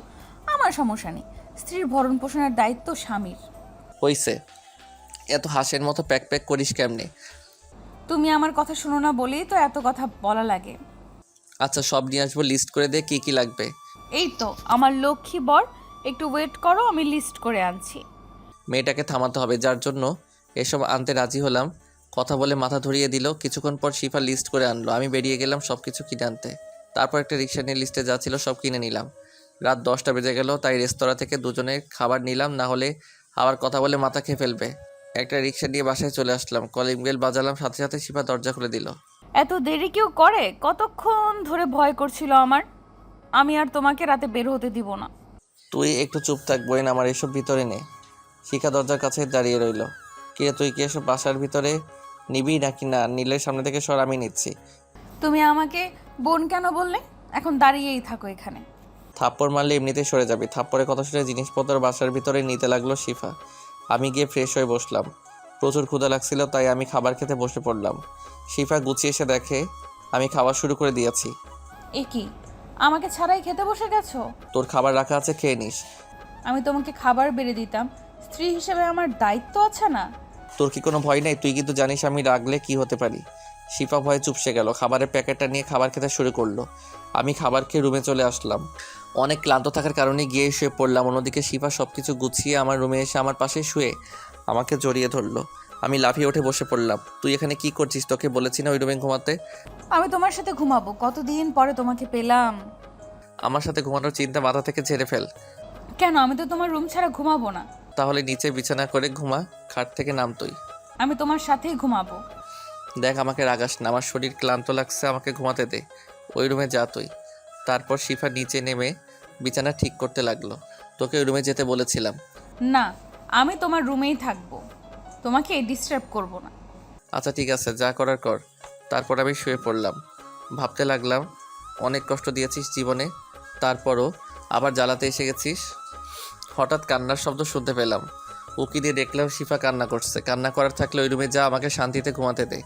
আমার সমস্যা নেই। স্ত্রীর ভরণ পোষণের দায়িত্ব স্বামীর। হইছে, এত হাসের মতো প্যাক প্যাক করিস কেমনে? তুমি আমার কথা শোনো না বলেই তো এত কথা বলা লাগে। আচ্ছা, সব নিয়ে আসবো, লিস্ট করে দে কি কি লাগবে। এই তো আমার লক্ষ্মী বর, একটু ওয়েট করো, আমি লিস্ট করে আনছি। মেয়েটাকে থামাতে হবে, যার জন্য এসব আনতে রাজি হলাম। কথা বলে মাথা ধরিয়ে দিল। কিছুক্ষণ পর শিফা লিস্ট করে আনলো, আমি বেরিয়ে গেলাম সব কিছু কিনে আনতে। তারপর একটা রিক্সা নিয়ে লিস্টে যা ছিল সব কিনে নিলাম। রাত 10টা বেজে গেল, তাই রেস্তোরাঁ থেকে দুজনের খাবার নিলাম, না হলে আবার কথা বলে মাথা খেয়ে ফেলবে। একটা রিক্সা নিয়ে বাসায় চলে আসলাম। কলিং বেল বাজালাম, সাথে সাথে শিফা দরজা খুলে দিল। এত দেরি কেউ করে? কতক্ষণ ধরে ভয় করছিল আমার। আমি আর তোমাকে রাতে বের হতে দিব না। তুই একটু চুপ থাক বোন, আমার এসব ভিতরে নে। শিখা দরজার কাছে দাঁড়িয়ে রইল। কিরে, তুই কি এসব বাসার ভিতরে নিবি নাকি না? নীলের সামনে থেকে সর, আমি নিচ্ছি। তুমি আমাকে বোন কেন বললে? এখন দাঁড়িয়েই থাকো এখানে। থাপ্পড় মারলে এমনিতেই সরে যাবি। থাপ্পড়ের কথা শুনে জিনিসপত্র বাসার ভিতরে নিতে লাগলো শিফা। আমি গিয়ে ফ্রেশ হয়ে বসলাম। প্রচুর ক্ষুধা লাগছিল, তাই আমি খাবার খেতে বসে পড়লাম। শিফা গুছিয়ে এসে দেখে আমি খাবার শুরু করে দিয়েছি। এ কি, আমাকে ছাড়াই খেতে বসে গেছো? তোর খাবার রাখা আছে, খেয়ে নিস। আমি তোমাকে খাবার বেড়ে দিতাম, স্ত্রী হিসেবে আমার দায়িত্ব আছে না? তোর কি কোনো ভয় নেই? তুই কিন্তু জানিস আমি রাগলে কি হতে পারি। শিফা ভয়ে চুপসে গেল, খাবারের প্যাকেটটা নিয়ে খাবার খেতে শুরু করলো। আমি খাবার খেয়ে রুমে চলে আসলাম। অনেক ক্লান্ত থাকার কারণে গিয়ে শুয়ে পড়লাম। অন্যদিকে শিফা সব কিছু গুছিয়ে আমার রুমে এসে আমার পাশে শুয়ে আমাকে জড়িয়ে ধরলো। আমি লাফিয়ে উঠে বসে পড়লাম। তুই এখানে কি করছিস? তোকে বলেছি না ওই রুমে ঘুমাতে? আমি তোমার সাথে ঘুমাবো, কতদিন পরে তোমাকে পেলাম। আমার সাথে ঘুমানোর চিন্তা মাথা থেকে ঝেড়ে ফেল। কেন? আমি তো তোমার রুম ছাড়া ঘুমাবো না। তাহলে নিচে বিছানা করে ঘুমা, খাট থেকে নাম তুই। আমি তোমার সাথেই ঘুমাবো। দেখ, আমাকে রাগাস না, আমার শরীর ক্লান্ত লাগছে, আমাকে ঘুমাতে দে। ওই রুমে যা তুই। তারপর শিফা নিচে নেমে বিছানা ঠিক করতে লাগলো। তোকে ওই রুমে যেতে বলেছিলাম। না, আমি তোমার রুমেই থাকবো, তোমাকে ডিস্টার্ব করব না। আচ্ছা ঠিক আছে, যা করার কর। তারপর আমি শুয়ে পড়লাম। ভাবতে লাগলাম, অনেক কষ্ট দিয়েছিস জীবনে, তারপরও আবার জ্বালাতে এসে গেছিস। হঠাৎ কান্নার শব্দ শুনতে পেলাম। উকি দিয়ে দেখলাম শিফা কান্না করছে। কান্না করার থাকলে ওই রুমে যা, আমাকে শান্তিতে ঘুমাতে দে।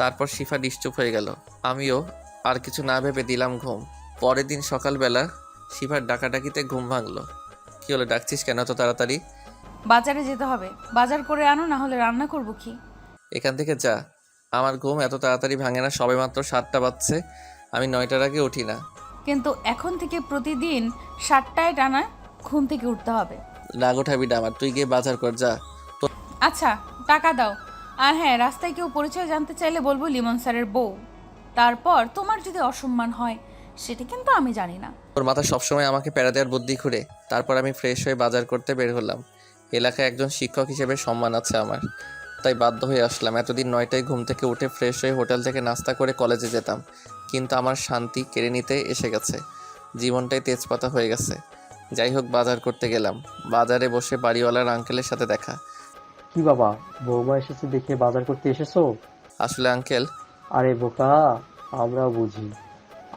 তারপর শিফা নিশ্চুপ হয়ে গেল। আমিও আর কিছু না ভেবে দিলাম ঘুম। পরের দিন সকালবেলা শিফার ডাকাডাকিতে ঘুম ভাঙলো। কি হলো, ডাকছিস কেন এত তাড়াতাড়ি? বাজারে যেতে হবে, বাজার করে আনো, না হলে রান্না করব কি? এখান থেকে যা। আমার ঘুম এত তাড়াতাড়ি ভাঙে না, সবেমাত্র 7টা বাজছে, আমি 9টার আগে উঠি না। কিন্তু এখন থেকে প্রতিদিন 7টায় টানা ঘুম থেকে উঠতে হবে। রাগ ওঠাবি না আমার, তুই গিয়ে বাজার কর যা। আচ্ছা, টাকা দাও। আর হ্যাঁ, রাস্তায় কেউ পরিচয় জানতে চাইলে বলবো লিমন স্যারের বউ। তারপর তোমার যদি অসম্মান হয় সেটা কিন্তু আমি জানি না। তোর মাথা সবসময় আমাকে প্যারা দেওয়ার বুদ্ধি ঘুরে। তারপর আমি ফ্রেশ হয়ে বাজার করতে বের হলাম। এলাকায় একজন শিক্ষক হিসেবে সম্মান আছে আমার, তাই বাধ্য হয়ে আসলাম। এতদিন 9টায় ঘুম থেকে উঠে ফ্রেশ হয়ে হোটেল থেকে নাস্তা করে কলেজে যেতাম, কিন্তু আমার শান্তি কেড়ে নিতে এসে গেছে। জীবনটাই তেজপাতা হয়ে গেছে। যাই হোক, বাজার করতে গেলাম। বাজারে বসে বাড়িওয়ালার আঙ্কেলের সাথে দেখা। কি বাবা, বৌমা এসেছে দেখে বাজার করতে এসেছো? আসলে আঙ্কেল, আরে বোকা, আমরা বুঝি।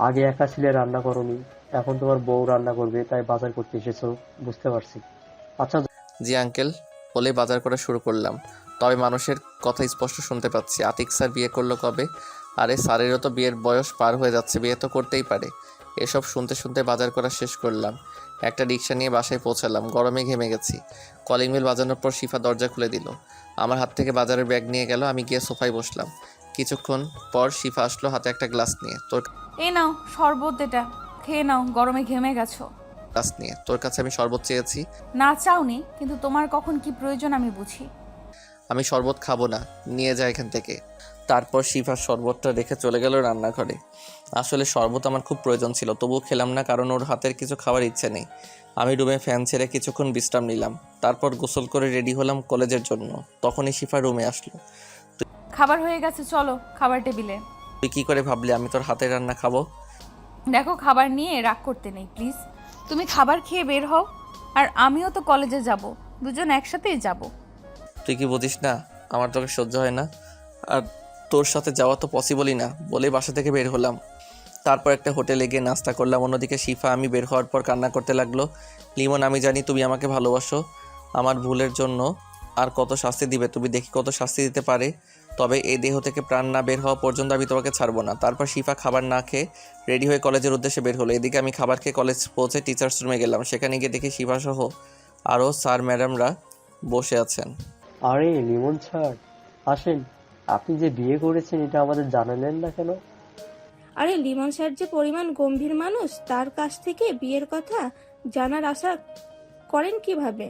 আগে একা ছিলে, রান্না করনি, এখন তোমার বউ রান্না করবে, তাই বাজার করতে এসেছো, বুঝতে পারছি। আচ্ছা। জি আঙ্কেল বলে বাজার করা শুরু করলাম। তবে মানুষের কথা স্পষ্ট শুনতে পাচ্ছি, আতিক স্যার বিয়ে করলো কবে? আরে স্যারেরও তো বিয়ের বয়স পার হয়ে যাচ্ছে, বিয়ে তো করতেই পারে। এসব শুনতে শুনতে বাজার করা শেষ করলাম। একটা রিক্সা নিয়ে বাসায় পৌঁছালাম। গরমে ঘেমে গেছি। কলিং বেল বাজানোর পর শিফা দরজা খুলে দিল। আমার হাত থেকে বাজারের ব্যাগ নিয়ে গেল। আমি গিয়ে সোফায় বসলাম। কিছুক্ষণ পর শিফা আসলো হাতে একটা গ্লাস নিয়ে। এই নাও শরবত, এটা খেয়ে নাও, গরমে ঘেমে গেছো। গ্লাস নিয়ে তোর কাছে আমি শরবত চেয়েছি। না চাওনি, কিন্তু তোমার কখন কি প্রয়োজন আমি বুঝি। আমি শরবত খাবো না, নিয়ে যা এখান থেকে। তারপর শিফা শরবতটা রেখে চলে গেল রান্নাঘরে। আসলে শরবত আমার খুব প্রয়োজন ছিল, তবুও খেলাম না, কারণ ওর হাতের কিছু খাওয়ার ইচ্ছে নেই। আমি রুমে ফ্যান ছেড়ে কিছুক্ষণ বিশ্রাম নিলাম। তারপর গোসল করে রেডি হলাম কলেজের জন্য। তখনই শিফা রুমে আসলো। খাবার হয়ে গেছে, চলো খাবার টেবিলে। তুই কি করে ভাবলি আমি তোর হাতের রান্না খাবো? দেখো, খাবার নিয়ে রাগ করতে নেই প্লিজ। তুমি খাবার খেয়ে বের হও, আর আমিও তো কলেজে যাব, দুজন একসাথেই যাব। তুই কি বুঝিস না আমার তোকে সহ্য হয় না, আর তোর সাথে যাওয়া তো পসিবলই না বলে বাসা থেকে বের হলাম। তারপর একটা হোটেলে গিয়ে নাস্তা করলাম। অন্যদিকে শিফা আমি বের হওয়ার পর কান্না করতে লাগলো। লিমন, আমি জানি তুমি আমাকে ভালোবাসো, আমার ভুলের জন্য আর কত শাস্তি দিবে, তুমি দেখি কত শাস্তি দিতে পারে, তবে এই দেহ থেকে প্রাণ না বের হওয়া পর্যন্ত আমি তোমাকে ছাড়বো না। তারপর শিফা খাবার না খেয়ে রেডি হয়ে কলেজের উদ্দেশ্যে বের হলো। এদিকে আমি খাবার খেয়ে কলেজ পৌঁছে টিচার্স রুমে গেলাম। সেখানে গিয়ে দেখি শিফা সহ আরও স্যার ম্যাডামরা বসে আছেন। আরে লিমন স্যার, আসেন। আপনি যে বিয়ে করেছেন এটা আমাদের জানালেন না কেন? আরে লিমন স্যার যে পরিমাণ গম্ভীর মানুষ, তার কাছ থেকে বিয়ের কথা জানার আশা করেন কিভাবে?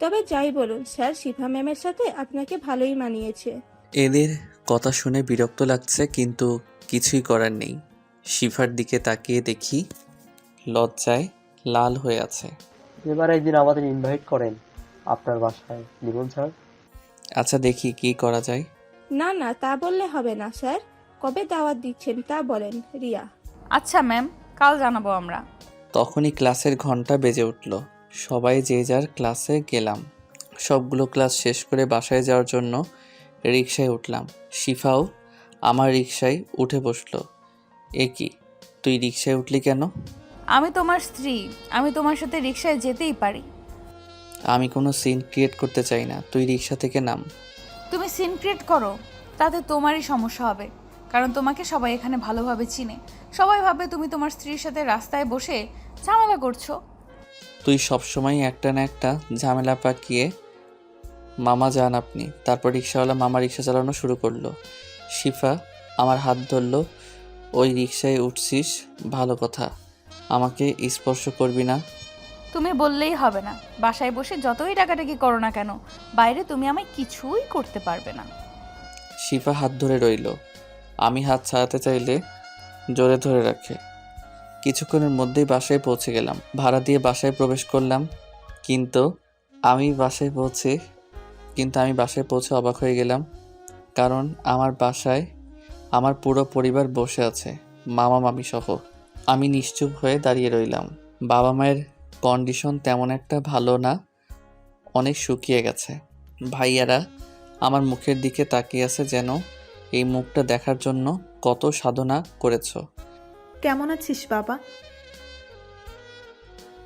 তবে যাই বলুন স্যার, শিফা ম্যামের সাথে আপনাকে ভালোই মানিয়েছে। এদের কথা শুনে বিরক্ত লাগছে, কিন্তু কিছুই করার নেই। শিফার দিকে তাকিয়ে দেখি লজ্জায় লাল হয়ে আছে। এবার একদিন আমাদের ইনভাইট করেন আপনার বাসায় লিমন স্যার। আচ্ছা, দেখি কি করা যায়। না না, তা বললে হবে না স্যার। কবে দাওয়াত দিচ্ছেন তা বলেন। রিয়া। আচ্ছা ম্যাম, কাল জানাবো আমরা। তখনই ক্লাসের ঘন্টা বেজে উঠল। সবাই যে যার ক্লাসে গেলাম। সবগুলো ক্লাস শেষ করে বাসায় যাওয়ার জন্য রিকশায় উঠলাম। শিফাও আমার রিকশায় উঠে বসলো। এ কি, তুই রিকশায় উঠলি কেন? আমি তোমার স্ত্রী, আমি তোমার সাথে রিকশায় যেতেই পারি। আমি কোনো সিন ক্রিয়েট করতে চাই না, তুই রিকশা থেকে নাম। তুমি সিন ক্রিয়েট করো, তাতে তোমারই সমস্যা হবে, কারণ তোমাকে সবাই এখানে ভালোভাবে চিনে। সবাই ভাবে তুমি তোমার স্ত্রীর সাথে রাস্তায় বসে ঝামেলা করছো। তুই সবসময় একটা না একটা ঝামেলা পাকিয়ে মামা যান আপনি। তারপর রিকশাওয়ালা মামা রিকশা চালানো শুরু করলো। শিফা আমার হাত ধরলো। ওই রিকশায় উঠছিস ভালো কথা, আমাকে স্পর্শ করবি না। তুমি বললেই হবে না, বাসায় বসে যতই ডাকাডাকি করো না কেন, বাইরে তুমি আমায় কিছুই করতে পারবে না। শিফা হাত ধরে রইল। আমি হাত ছাড়াতে চাইলে জোরে ধরে রাখে। কিছুক্ষণের মধ্যেই বাসায় পৌঁছে গেলাম। ভাড়া দিয়ে বাসায় প্রবেশ করলাম, কিন্তু আমি বাসায় পৌঁছে অবাক হয়ে গেলাম, কারণ আমার বাসায় আমার পুরো পরিবার বসে আছে, মামা মামি সহ। আমি নিশ্চুপ হয়ে দাঁড়িয়ে রইলাম। বাবা মায়ের কন্ডিশন তেমন একটা ভালো না, অনেক শুকিয়ে গেছে। ভাইয়ারা আমার মুখের দিকে তাকিয়ে আছে, যেন এই মুখটা দেখার জন্য কত সাধনা করেছো। কেমন আছিস বাবা?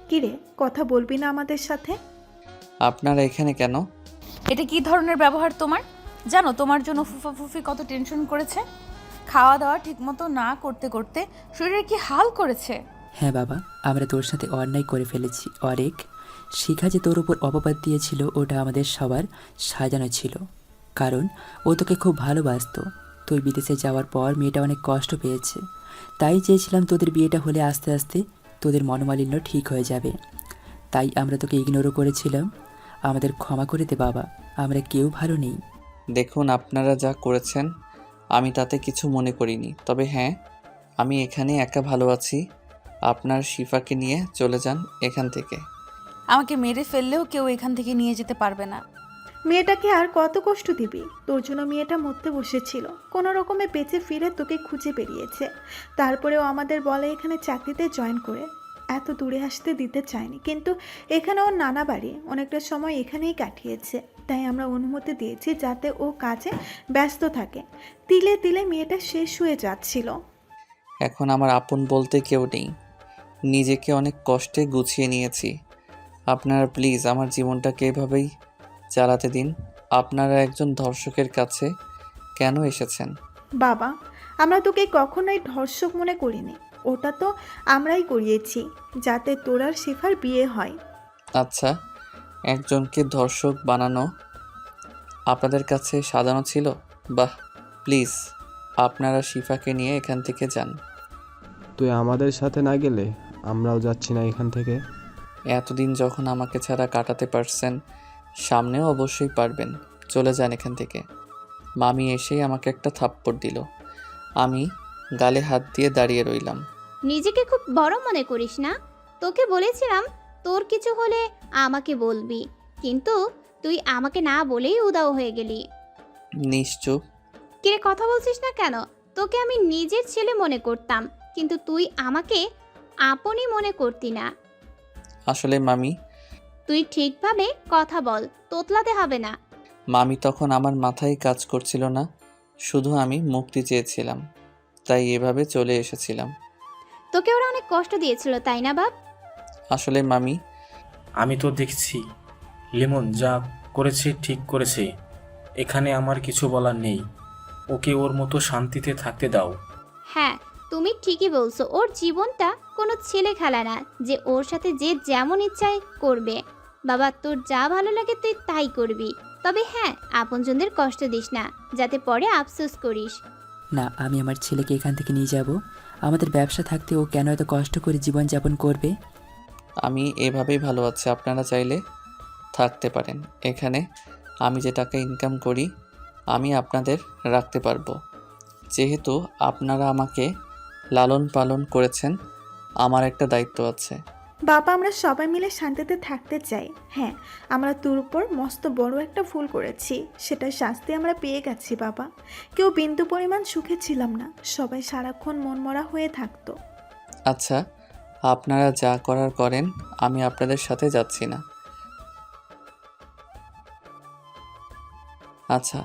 কিরে, কথা বলবি না আমাদের সাথে? আপনারা এখানে কেন? এটা কি ধরনের ব্যবহার তোমার? জানো তোমার জন্য ফুফা ফুফি কত টেনশন করেছে? খাওয়া দাওয়া ঠিকমতো না করতে করতে শরীরে কি হাল করেছে। হ্যাঁ বাবা, আমরা তোর সাথে অন্যায় করে ফেলেছি অনেক। শিখা যে তোর উপর অপবাদ দিয়েছিল ওটা আমাদের সবার সাজানো ছিল, কারণ ও তোকে খুব ভালোবাসতো। তুই বিদেশে যাওয়ার পর মেয়েটা অনেক কষ্ট পেয়েছে, তাই চেয়েছিলাম তোদের বিয়েটা হলে আস্তে আস্তে তোদের মনোমালিন্য ঠিক হয়ে যাবে। তাই আমরা তোকে ইগনোরও করেছিলাম। আমাদের ক্ষমা করে দে বাবা, আমরা কেউ ভালো নেই। দেখুন, আপনারা যা করেছেন আমি তাতে কিছু মনে করিনি, তবে হ্যাঁ, আমি এখানে একা ভালো আছি। আপনার শিফাকে নিয়ে চলে যান এখান থেকে। আমাকে মেরে ফেললেও কেউ এখান থেকে নিয়ে যেতে পারবে না। মেয়েটাকে আর কত কষ্ট দিবি? তোর জন্য মেয়েটা মরতে বসেছিল, কোনো রকমে বেঁচে ফিরে তোকে খুঁজে বেরিয়েছে। তারপরেও আমাদের বলে এখানে চাকরিতে জয়েন করে এত দূরে আসতে দিতে চায়নি, কিন্তু এখানে ওর নানা বাড়ি, অনেকটা সময় এখানেই কাটিয়েছে। তাই আমরা অনুমতি দিয়েছি যাতে ও কাজে ব্যস্ত থাকে। তিলে তিলে মেয়েটা শেষ হয়ে যাচ্ছিল। এখন আমার আপন বলতে কেউ নেই, নিজেকে অনেক কষ্টে গুছিয়ে নিয়েছি। আপনারা প্লিজ আমার জীবনটাকে এভাবেই চালাতে দিন। আপনারা একজন ধর্ষকের কাছে কেন এসেছেন? বাবা, আমরা তোকে কখনোই ধর্ষক মনে করিনি, ওটা তো আমরাই করিয়েছি যাতে তোর আর শিফার বিয়ে হয়। আচ্ছা, একজনকে ধর্ষক বানানো আপনাদের কাছে সাজানো ছিল? বাহ, প্লিজ আপনারা শিফাকে নিয়ে এখান থেকে যান। তুই আমাদের সাথে না গেলে আমরাও যাচ্ছি না এখান থেকে। এতদিন যখন আমাকে ছাড়া কাটাতে পারছেন, সামনেও অবশ্যই পারবেন। চলে যান এখান থেকে। মামি এসেই আমাকে একটা থাপ্পড় দিল। আমি গালে হাত দিয়ে দাঁড়িয়ে রইলাম। নিজেকে খুব বড় মনে করিস না? তোকে বলেছিলাম তোর কিছু হলে আমাকে বলবি, কিন্তু তুই আমাকে না বলেই উদাও হয়ে গেলি। নিশ্চুপ। কিরে, কথা বলছিস না কেন? তোকে আমি নিজের ছেলে মনে করতাম, কিন্তু তুই আমাকে আপনই মনে করতি না। আসলে মামি, তুই ঠিকভাবে কথা বল, তোতলাতে হবে না। মামি তখন আমার মাথায় কাজ করছিল না, শুধু আমি মুক্তি চেয়েছিলাম, তাই এভাবে চলে এসেছিলাম। তোকে ওরা অনেক কষ্ট দিয়েছিল তাই না বাপ? আসলে মামি, আমি তো দেখছি লিমন যা করেছে ঠিক করেছে। এখানে আমার কিছু বলার নেই। ওকে ওর মতো শান্তিতে থাকতে দাও। হ্যাঁ, তুমি ঠিকই বলছো। ওর জীবনটা কোনো ছেলে খেলা না যে ওর সাথে যে যেমন ইচ্ছায় করবে। বাবা, তোর যা ভালো লাগে তুই তাই করবি, তবে হ্যাঁ, আপনজনদের কষ্ট দিস না, যাতে পরে আফসোস করিস। না, আমি আমার ছেলেকে এখান থেকে নিয়ে যাব। আমাদের ব্যবসা থাকতে ও কেন এত কষ্ট করে জীবনযাপন করবে? আমি এভাবেই ভালো আছি, আপনারা চাইলে থাকতে পারেন এখানে। আমি যে টাকা ইনকাম করি আমি আপনাদের রাখতে পারবো। যেহেতু আপনারা আমাকে লালন পালন করেছেন, আমার একটা দায়িত্ব আছে। বাবা, আমরা সবাই মিলে শান্তিতে থাকতে চাই। হ্যাঁ, আমরা তোর উপর মস্ত বড় একটা ভুল করেছি, সেটার শাস্তি আমরা পেয়ে গেছি বাবা। কেউ বিন্দু পরিমাণ সুখে ছিলাম না, সবাই সারাক্ষণ মনমরা হয়ে থাকতো। আচ্ছা, আপনারা যা করার করেন, আমি আপনাদের সাথে যাচ্ছি না। আচ্ছা,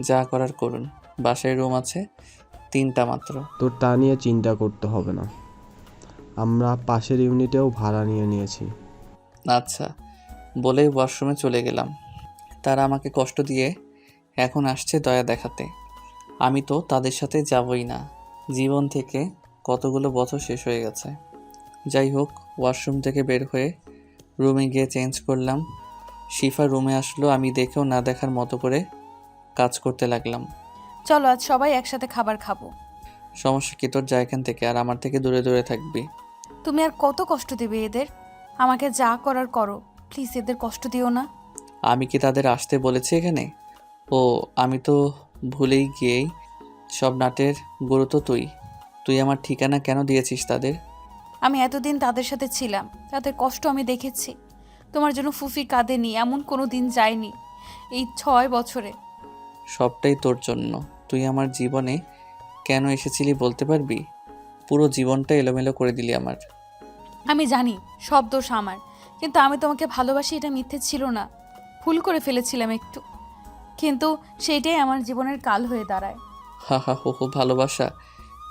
যা করার করুন। বাসায় রুম আছে 3টা মাত্র। তোর তা নিয়ে চিন্তা করতে হবে না, আমরা পাশের ইউনিটেও ভাড়া নিয়ে নিয়েছি। আচ্ছা বলেই ওয়াশরুমে চলে গেলাম। তারা আমাকে কষ্ট দিয়ে এখন আসছে দয়া দেখাতে। আমি তো তাদের সাথে যাবই না। জীবন থেকে কতগুলো বছর শেষ হয়ে গেছে। যাই হোক, ওয়াশরুম থেকে বের হয়ে রুমে গিয়ে চেঞ্জ করলাম। শিফা রুমে আসলো, আমি দেখেও না দেখার মতো করে কাজ করতে লাগলাম। চলো আজ সবাই একসাথে খাবার খাবো। সমস্যা কি তোর? যা এখান থেকে, আর আমার থেকে দূরে দূরে থাকবি। তুমি আর কত কষ্ট দেবে এদের? আমাকে যা করার করো, প্লিজ এদের কষ্ট দিও না। আমি কি তাদের আসতে বলেছি এখানে? ও, আমি তো ভুলেই গিয়েই। সব নাটের গুরু তো তুই আমার ঠিকানা কেন দিয়েছিস তাদের? আমি এতদিন তাদের সাথে ছিলাম, তাদের কষ্ট আমি দেখেছি। তোমার জন্য ফুফি কাঁদেনি এমন কোনো দিন যায়নি এই 6 বছরে। সবটাই তোর জন্য। তুই আমার জীবনে কেন এসেছিলি বলতে পারবি? পুরো জীবনটা এলোমেলো করে দিলি আমার। আমি জানি সব দোষ আমার, কিন্তু আমি তোমাকে ভালোবাসি এটা মিথ্যে ছিল না। ভুল করে ফেলেছিলাম একটু, কিন্তু সেইটাই আমার জীবনের কাল হয়ে দাঁড়ায়। হা হা হো হো, ভালোবাসা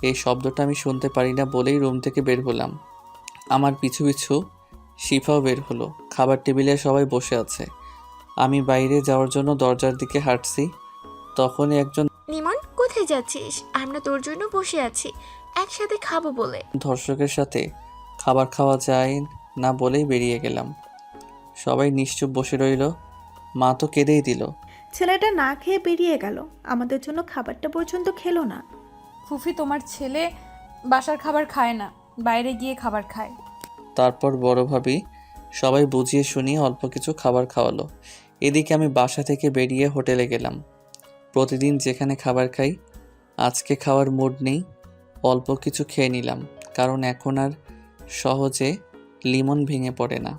এই শব্দটা আমি শুনতে পারি না বলেই রুম থেকে বের হলাম। আমার পিছু পিছু শিফাও বের হলো। খাবার টেবিলে সবাই বসে আছে। আমি বাইরে যাওয়ার জন্য দরজার দিকে হাঁটছি, তখনই একজন লিমন, কোথায় যাচ্ছিস? আমরা তোর জন্য বসে আছি, একসাথে খাবো বলে। ধর্ষকের সাথে খাবার খাওয়া যায় না বলেই বেরিয়ে গেলাম। সবাই নিশ্চুপ বসে রইল। মা তো কেঁদেই দিল। ছেলেটা না খেয়ে বেরিয়ে গেল, আমাদের জন্য খাবারটা পর্যন্ত খেলো না। ফুফি, তোমার ছেলে বাসার খাবার খায় না, বাইরে গিয়ে খাবার খায়। তারপর বড় ভাবি সবাই বুঝিয়ে শুনিয়ে অল্প কিছু খাবার খাওয়ালো। এদিকে আমি বাসা থেকে বেরিয়ে হোটেলে গেলাম। প্রতিদিন যেখানে খাবার খাই, আজকে খাওয়ার মুড নেই। অল্প কিছু খেয়ে নিলাম, কারণ এখন আর সহজে লিমন ভেঙে পড়ে না।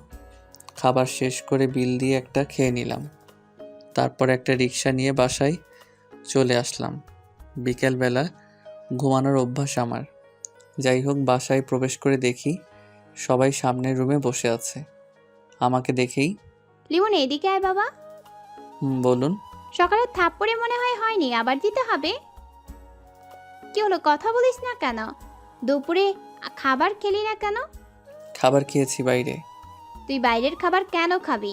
খাবার শেষ করে বিল দিয়ে একটা খেয়ে নিলাম। তারপর একটা রিক্সা নিয়ে বাসায় চলে আসলাম। বিকেলবেলা ঘুমানোর অভ্যাস আমার। যাই হোক, বাসায় প্রবেশ করে দেখি সবাই সামনের রুমে বসে আছে। আমাকে দেখেই, লিমন, এদিকে আয় বাবা। বলুন। সকালে থাপ্পড়ে মনে হয়নি, আবার দিতে হবে? কি হলো, কথা বলিস না কেন? দুপুরে খাবার খেলি না কেন? খাবার খেয়েছি বাইরে। তুই বাইরের খাবার কেন খাবি?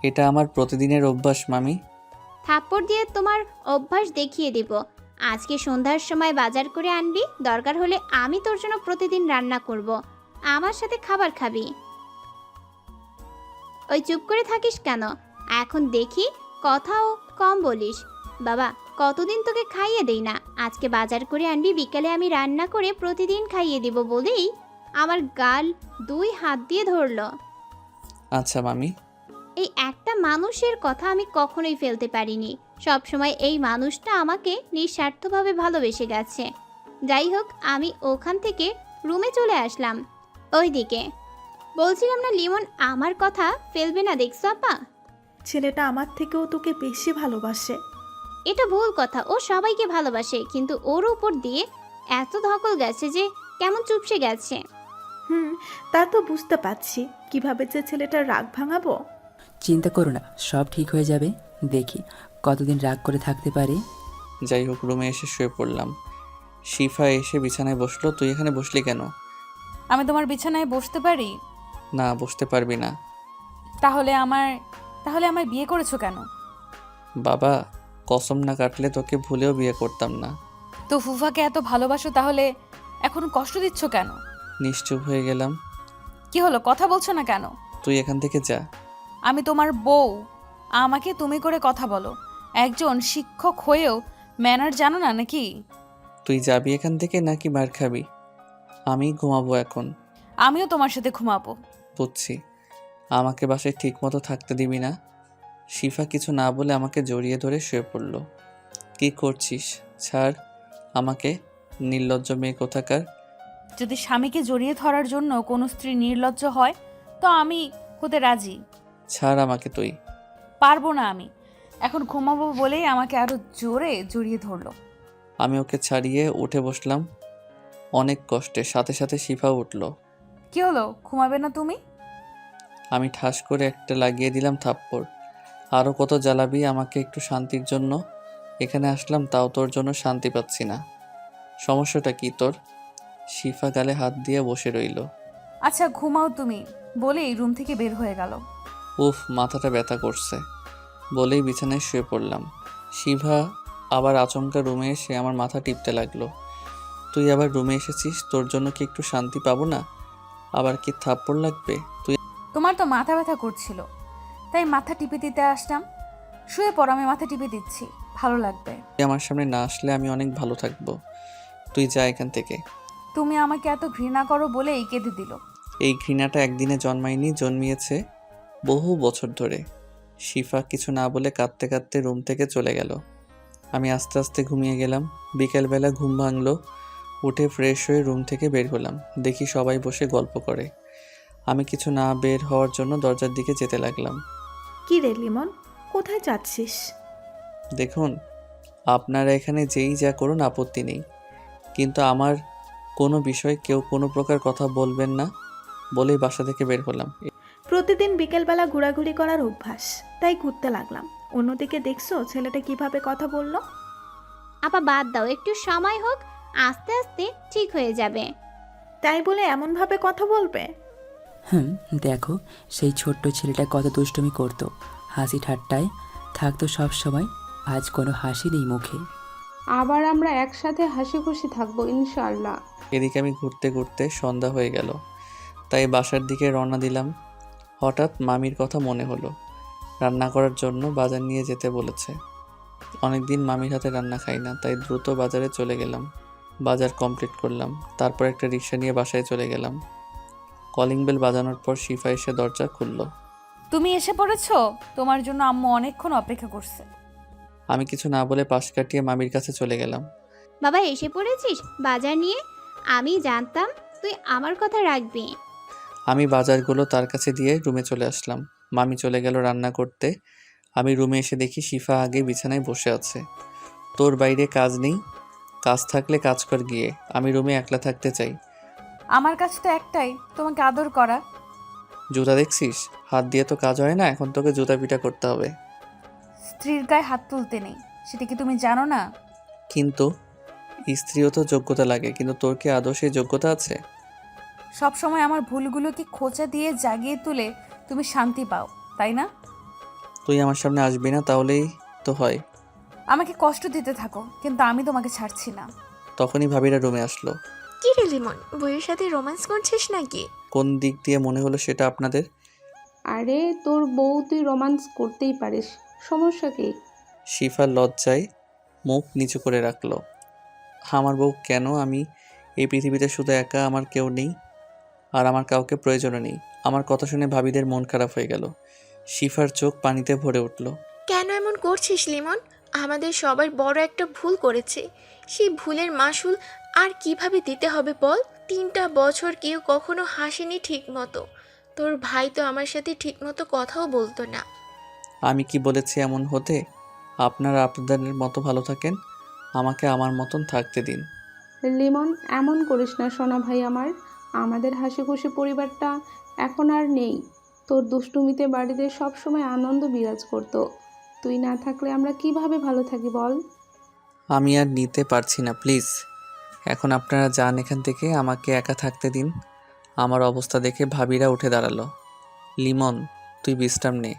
এটা আমার প্রতিদিনের অভ্যাস মামি। থাপ্পড় দিয়ে তোমার অভ্যাস দেখিয়ে দিব। আজকে সন্ধ্যার সময় বাজার করে আনবি, দরকার হলে আমি তোর জন্য প্রতিদিন রান্না করব, আমার সাথে খাবার খাবি। ওই চুপ করে থাকিস কেন? এখন দেখি কথাও কম বলিস। বাবা, কতদিন তোকে খাইয়ে দেই না। আজকে বাজার করে আনবি, বিকালে আমি রান্না করে প্রতিদিন খাইয়ে দিব বলেই আমার গাল 2 হাত দিয়ে ধরলো। আচ্ছা মামি। এই একটা মানুষের কথা আমি কখনোই ফেলতে পারিনি। সব সময় এই মানুষটা আমাকে নিঃস্বার্থভাবে ভালোবেসে গেছে। যাই হোক, আমি ওখান থেকে রুমে চলে আসলাম। ওইদিকে বলছিলাম না লিমন আমার কথা ফেলবে না, দেখছো আপা? ছেলেটা আমার থেকেও তোকে বেশি ভালোবাসে। এটা ভুল কথা, ও সবাইকে ভালোবাসে, কিন্তু ওর উপর দিয়ে এত ধকল গেছে যে কেমন চুপসে গেছে। তা তো বুঝতে পারছি। কিভাবে যে ছেলেটার রাগ ভাঙাবো। চিন্তা করো না, সব ঠিক হয়ে যাবে। দেখি কতদিন রাগ করে থাকতে পারে। যাই হোক, রুমে এসে শুয়ে পড়লাম। শিফা এসে বিছানায় বসলো। তুই এখানে বসলি কেন? আমি তোমার বিছানায় বসতে পারি? না, বসতে পারবি না। তাহলে আমায় বিয়ে করেছো কেন? বাবা, কসম না কাটলে তোকে ভুলেও বিয়ে করতাম না। তো ফুফাকে এত ভালোবাসো, তাহলে এখন কষ্ট দিচ্ছ কেন? নিশ্চুপ হয়ে গেলাম। কি হলো, কথা বলছো না কেন? তুই এখান থেকে যা। আমি তোমার বউ, আমাকে তুমি করে কথা বলো। একজন শিক্ষক হয়েও ম্যানার জানো না নাকি? তুই যাবি এখান থেকে নাকি মার খাবি? আমি ঘুমাবো এখন। আমিও তোমার সাথে ঘুমাবো। বুঝছি। আমাকে বাসায় ঠিক মতো থাকতে দিবি না? শিফা কিছু না বলে আমাকে জড়িয়ে ধরে শুয়ে পড়ল। কি করছিস? ছাড় আমাকে, নির্লজ্জ মেয়ে কোথাকার। যদি স্বামীকে জড়িয়ে ধরার জন্য কোনো স্ত্রী নির্লজ্জ হয়, তো আমি হতে রাজি। ছাড় আমাকে তুই। পারবো না আমি। এখন ঘুমাবো বলেই আমাকে আরো জোরে জড়িয়ে ধরলো। আমি ওকে ছাড়িয়ে উঠে বসলাম অনেক কষ্টে। সাথে সাথে শিফাও উঠল। কি হলো, ঘুমাবে না তুমি? আমি ঠাস করে একটা লাগিয়ে দিলাম থাপ্পড়। আরও কত জ্বালাবি আমাকে একটু শান্তির জন্য? এখানে আসলাম, তাও তোর জন্য শান্তি পাচ্ছি না। সমস্যাটা কি তোর? শিফা গালে হাত দিয়ে বসে রইল। আচ্ছা ঘুমাও তুমি, বলেই রুম থেকে বের হয়ে গেল। উফ, মাথাটা ব্যথা করছে বলেই বিছানায় শুয়ে পড়লাম। শিভা আবার আচমকা রুমে এসে আমার মাথা টিপতে লাগলো। তুই আবার রুমে এসেছিস, তোর জন্য কি একটু শান্তি পাবো না? আবার কি থাপ্পড় লাগবে? তুই তোমার তো মাথা ব্যথা করছিল, তাই মাথা টিপে দিতে আসলাম। শুয়ে পড়ো, আমি মাথা টিপে দিচ্ছি, ভালো লাগবে। আমার সামনে না আসলে আমি অনেক ভালো থাকবো। তুই যা এখান থেকে। তুমি আমাকে এত ঘৃণা করো বলেই কেঁদে দিল। এই ঘৃণাটা একদিনে জন্মায়নি, জন্মিয়েছে বহু বছর ধরে। শিফা কিছু না বলে কাঁদতে কাঁদতে রুম থেকে চলে গেল। আমি আস্তে আস্তে ঘুমিয়ে গেলাম। বিকেলবেলা ঘুম ভাঙলো। উঠে ফ্রেশ হয়ে রুম থেকে বের হলাম। দেখি সবাই বসে গল্প করে। আমি কিছু না বের হওয়ার জন্য দরজার দিকে যেতে লাগলাম। কি রে লিমন, কোথায় যাচ্ছিস? দেখুন, আপনারা এখানে যেই যা করুন আপত্তি নেই, কিন্তু আমার কোনো বিষয়ে কেউ কোনো প্রকার কথা বলবেন না বলেই বাসা থেকে বের হলাম। প্রতিদিন বিকেলবেলা ঘোরাঘুরি করার অভ্যাস, তাই ঘুরতে লাগলাম। অন্যদিকে দেখছো ছেলেটা কিভাবে কথা বলল। আপা বাদ দাও, একটু সময় হোক, আস্তে আস্তে ঠিক হয়ে যাবে। তাই বলে এমনভাবে কথা বলবে? দেখো, সেই ছোট্ট ছেলেটা কত দুষ্টুমি করতো, হাসি ঠাট্টায় থাকতো সব সময়। আজ কোনো হাসি নেই মুখে। আবার আমরা একসাথে হাসি খুশি থাকবো ইনশাআল্লাহ। এদিকে আমি ঘুরতে ঘুরতে সন্ধ্যা হয়ে গেল, তাই বাসার দিকে রওনা দিলাম। হঠাৎ মামির কথা মনে হলো। রান্না করার জন্য বাজার নিয়ে যেতে বলেছে। অনেকদিন মামির হাতে রান্না খাই না, তাই দ্রুত বাজারে চলে গেলাম। বাজার কমপ্লিট করলাম, তারপর একটা রিক্সা নিয়ে বাসায় চলে গেলাম। কলিং বেল বাজানোর পর শিফা এসে দরজা খুলল। তুমি এসে পড়েছো? তোমার জন্য আম্মু অনেকক্ষণ অপেক্ষা করছে। আমি কিছু না বলে পাশ কাটিয়ে মামির কাছে চলে গেলাম। বাবা এসে পড়েছিস বাজার নিয়ে? আমি জানতাম তুই আমার কথা রাখবি। আমি বাজারগুলো তার কাছে দিয়ে রুমে চলে আসলাম। মামি চলে গেল রান্না করতে। আমি রুমে এসে দেখি শিফা আগে বিছানায় বসে আছে। তোর বাইরে কাজ নেই? কাজ থাকলে কাজ কর গিয়ে। আমি রুমে একলা থাকতে চাই। আমার কাছে তো একটাই, তোমাকে আদর করা। জুতা দেখছিস? হাত দিয়ে তো কাজ হয় না, এখন তোকে জুতা পিটা করতে হবে। স্ত্রীর গায়ে হাত তুলতে নেই, সেটা কি তুমি জানো না? কিন্তু স্ত্রীও তো যোগ্যতা লাগে, কিন্তু তোর কি আদৌ সেই যোগ্যতা আছে? সব সময় আমার ভুলগুলোকে খোঁচা দিয়ে জাগিয়ে তুলে তুমি শান্তি পাও, তাই না? তুই আমার সামনে আসবি না, তাহলেই তো হয়। আমাকে কষ্ট দিতে থাকো, কিন্তু আমি তোমাকে ছাড়ছি না। তখনই ভাবিরা রুমে আসলো। কি রে লিমন, বইয়ের সাথে রোম্যান্স করছিস নাকি? কোন দিক দিয়ে মনে হলো সেটা আপনাদের? আরে তোর বউ, তুই রোমান্স করতেই পারিস, সমস্যা কি? শিফা লজ্জায় মুখ নিচু করে রাখলো। আমার বউ কেন? আমি এই পৃথিবীতে শুধু একা, আমার কেউ নেই, আর আমার কাউকে প্রয়োজনও নেই। আমার কথা শুনে ভাবিদের মন খারাপ হয়ে গেল। শিফার চোখ পানিতে ভরে উঠল। কেন এমন করছিস লিমন? আমাদের সবার বড় একটা ভুল করেছে। সেই ভুলের মাসুল আর কিভাবে দিতে হবে বল? 3টা বছর কেউ কখনো হাসেনি ঠিক মতো। তোর ভাই তো আমার সাথে ঠিক মতো কথাও বলতো না। আমি কি বলেছি এমন হতে? আপনারা আপনাদের মতো ভালো থাকেন, আমাকে আমার মতন থাকতে দিন। লিমন, এমন করিস না সোনা ভাই আমার। আমাদের হাসি খুশি পরিবারটা এখন আর নেই। তোর দুষ্টুমিতে বাড়িতে সবসময় আনন্দ বিরাজ করতো। তুই না থাকলে আমরা কিভাবে ভালো থাকি বল? আমি আর নিতে পারছি না, প্লিজ। এখন আপনারা যান এখান থেকে, আমাকে একা থাকতে দিন। আমার অবস্থা দেখে ভাবিরা উঠে দাঁড়ালো। লিমন, তুই বিশ্রাম নে,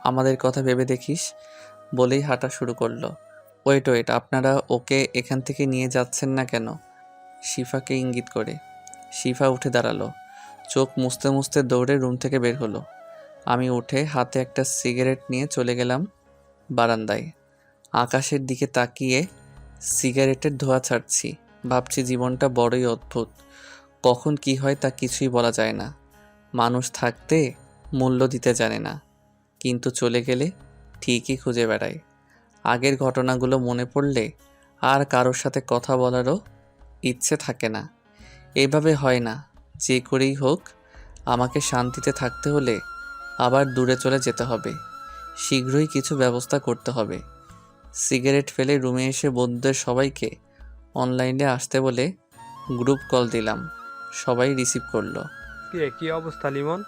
আমাদের কথা ভেবে দেখিস, বলেই হাঁটা শুরু করলো। ওয়েট ওয়েট, আপনারা ওকে এখান থেকে নিয়ে যাচ্ছেন না কেন? শিফাকে ইঙ্গিত করে। শিফা উঠে দাঁড়ালো, চোখ মুছতে মুছতে দৌড়ে রুম থেকে বের হলো। আমি উঠে হাতে একটা সিগারেট নিয়ে চলে গেলাম বারান্দায়। আকাশের দিকে তাকিয়ে সিগারেটের ধোঁয়া ছাড়ছি। ভাবছি জীবনটা বড়ই অদ্ভুত, কখন কি হয় তা কিছুই বলা যায় না। মানুষ থাকতে মূল্য দিতে জানে না, কিন্তু চলে গেলে ঠিকই খুঁজে বেড়ায়। আগের ঘটনাগুলো মনে পড়লে আর কারোর সাথে কথা বলারও ইচ্ছে থাকে না। এভাবে হয় না, যে করেই হোক আমাকে শান্তিতে থাকতে হলে আবার দূরে চলে যেতে হবে। শীঘ্রই কিছু ব্যবস্থা করতে হবে। সিগারেট ফেলে রুমে এসে বন্ধুদের সবাইকে অনলাইনে আসতে বলে গ্রুপ কল দিলাম। সবাই রিসিভ করলো। কি অবস্থা লিমন?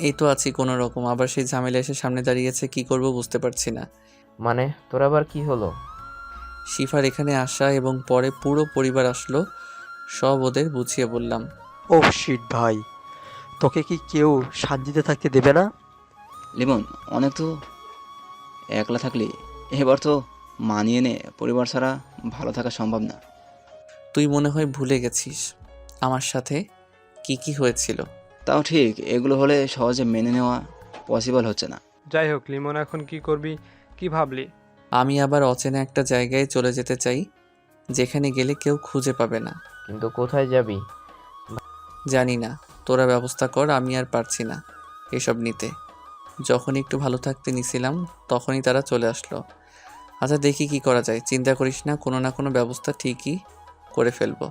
এই তো আছি কোনো রকম, আবার সেই ঝামেলা এসে সামনে দাঁড়িয়েছে, কি করব বুঝতে পারছি না। মানে তোর আবার কি হলো? শিফার এখানে আসা এবং পরে পুরো পরিবার আসলো, সব ওদের বুঝিয়ে বললাম। ও শিট ভাই, তোকে কি কেউ শান্তিতে থাকতে দেবে না? লিমন, অনেক তো একলা থাকলি, এবার তো মানিয়ে নে, পরিবার ছাড়া ভালো থাকা সম্ভব না। তুই মনে হয় ভুলে গেছিস আমার সাথে কি কি হয়েছিল। তাও ঠিক, এগুলো হলে সহজে মেনে নেওয়া পসিবল হচ্ছে না। যাই হোক লিমন, এখন কি করবি, কি ভাবলি? আমি আবার অচেনা একটা জায়গায় চলে যেতে চাই, যেখানে গেলে কেউ খুঁজে পাবে না। কিন্তু কোথায় যাবি? জানি না, তোরা ব্যবস্থা কর, আমি আর পারছি না এসব নিতে। যখন একটু ভালো থাকতে নিছিলাম তখনই তারা চলে আসলো। আচ্ছা দেখি কি করা যায়, চিন্তা করিস না, কোনো না কোনো ব্যবস্থা ঠিকই করে ফেলবো।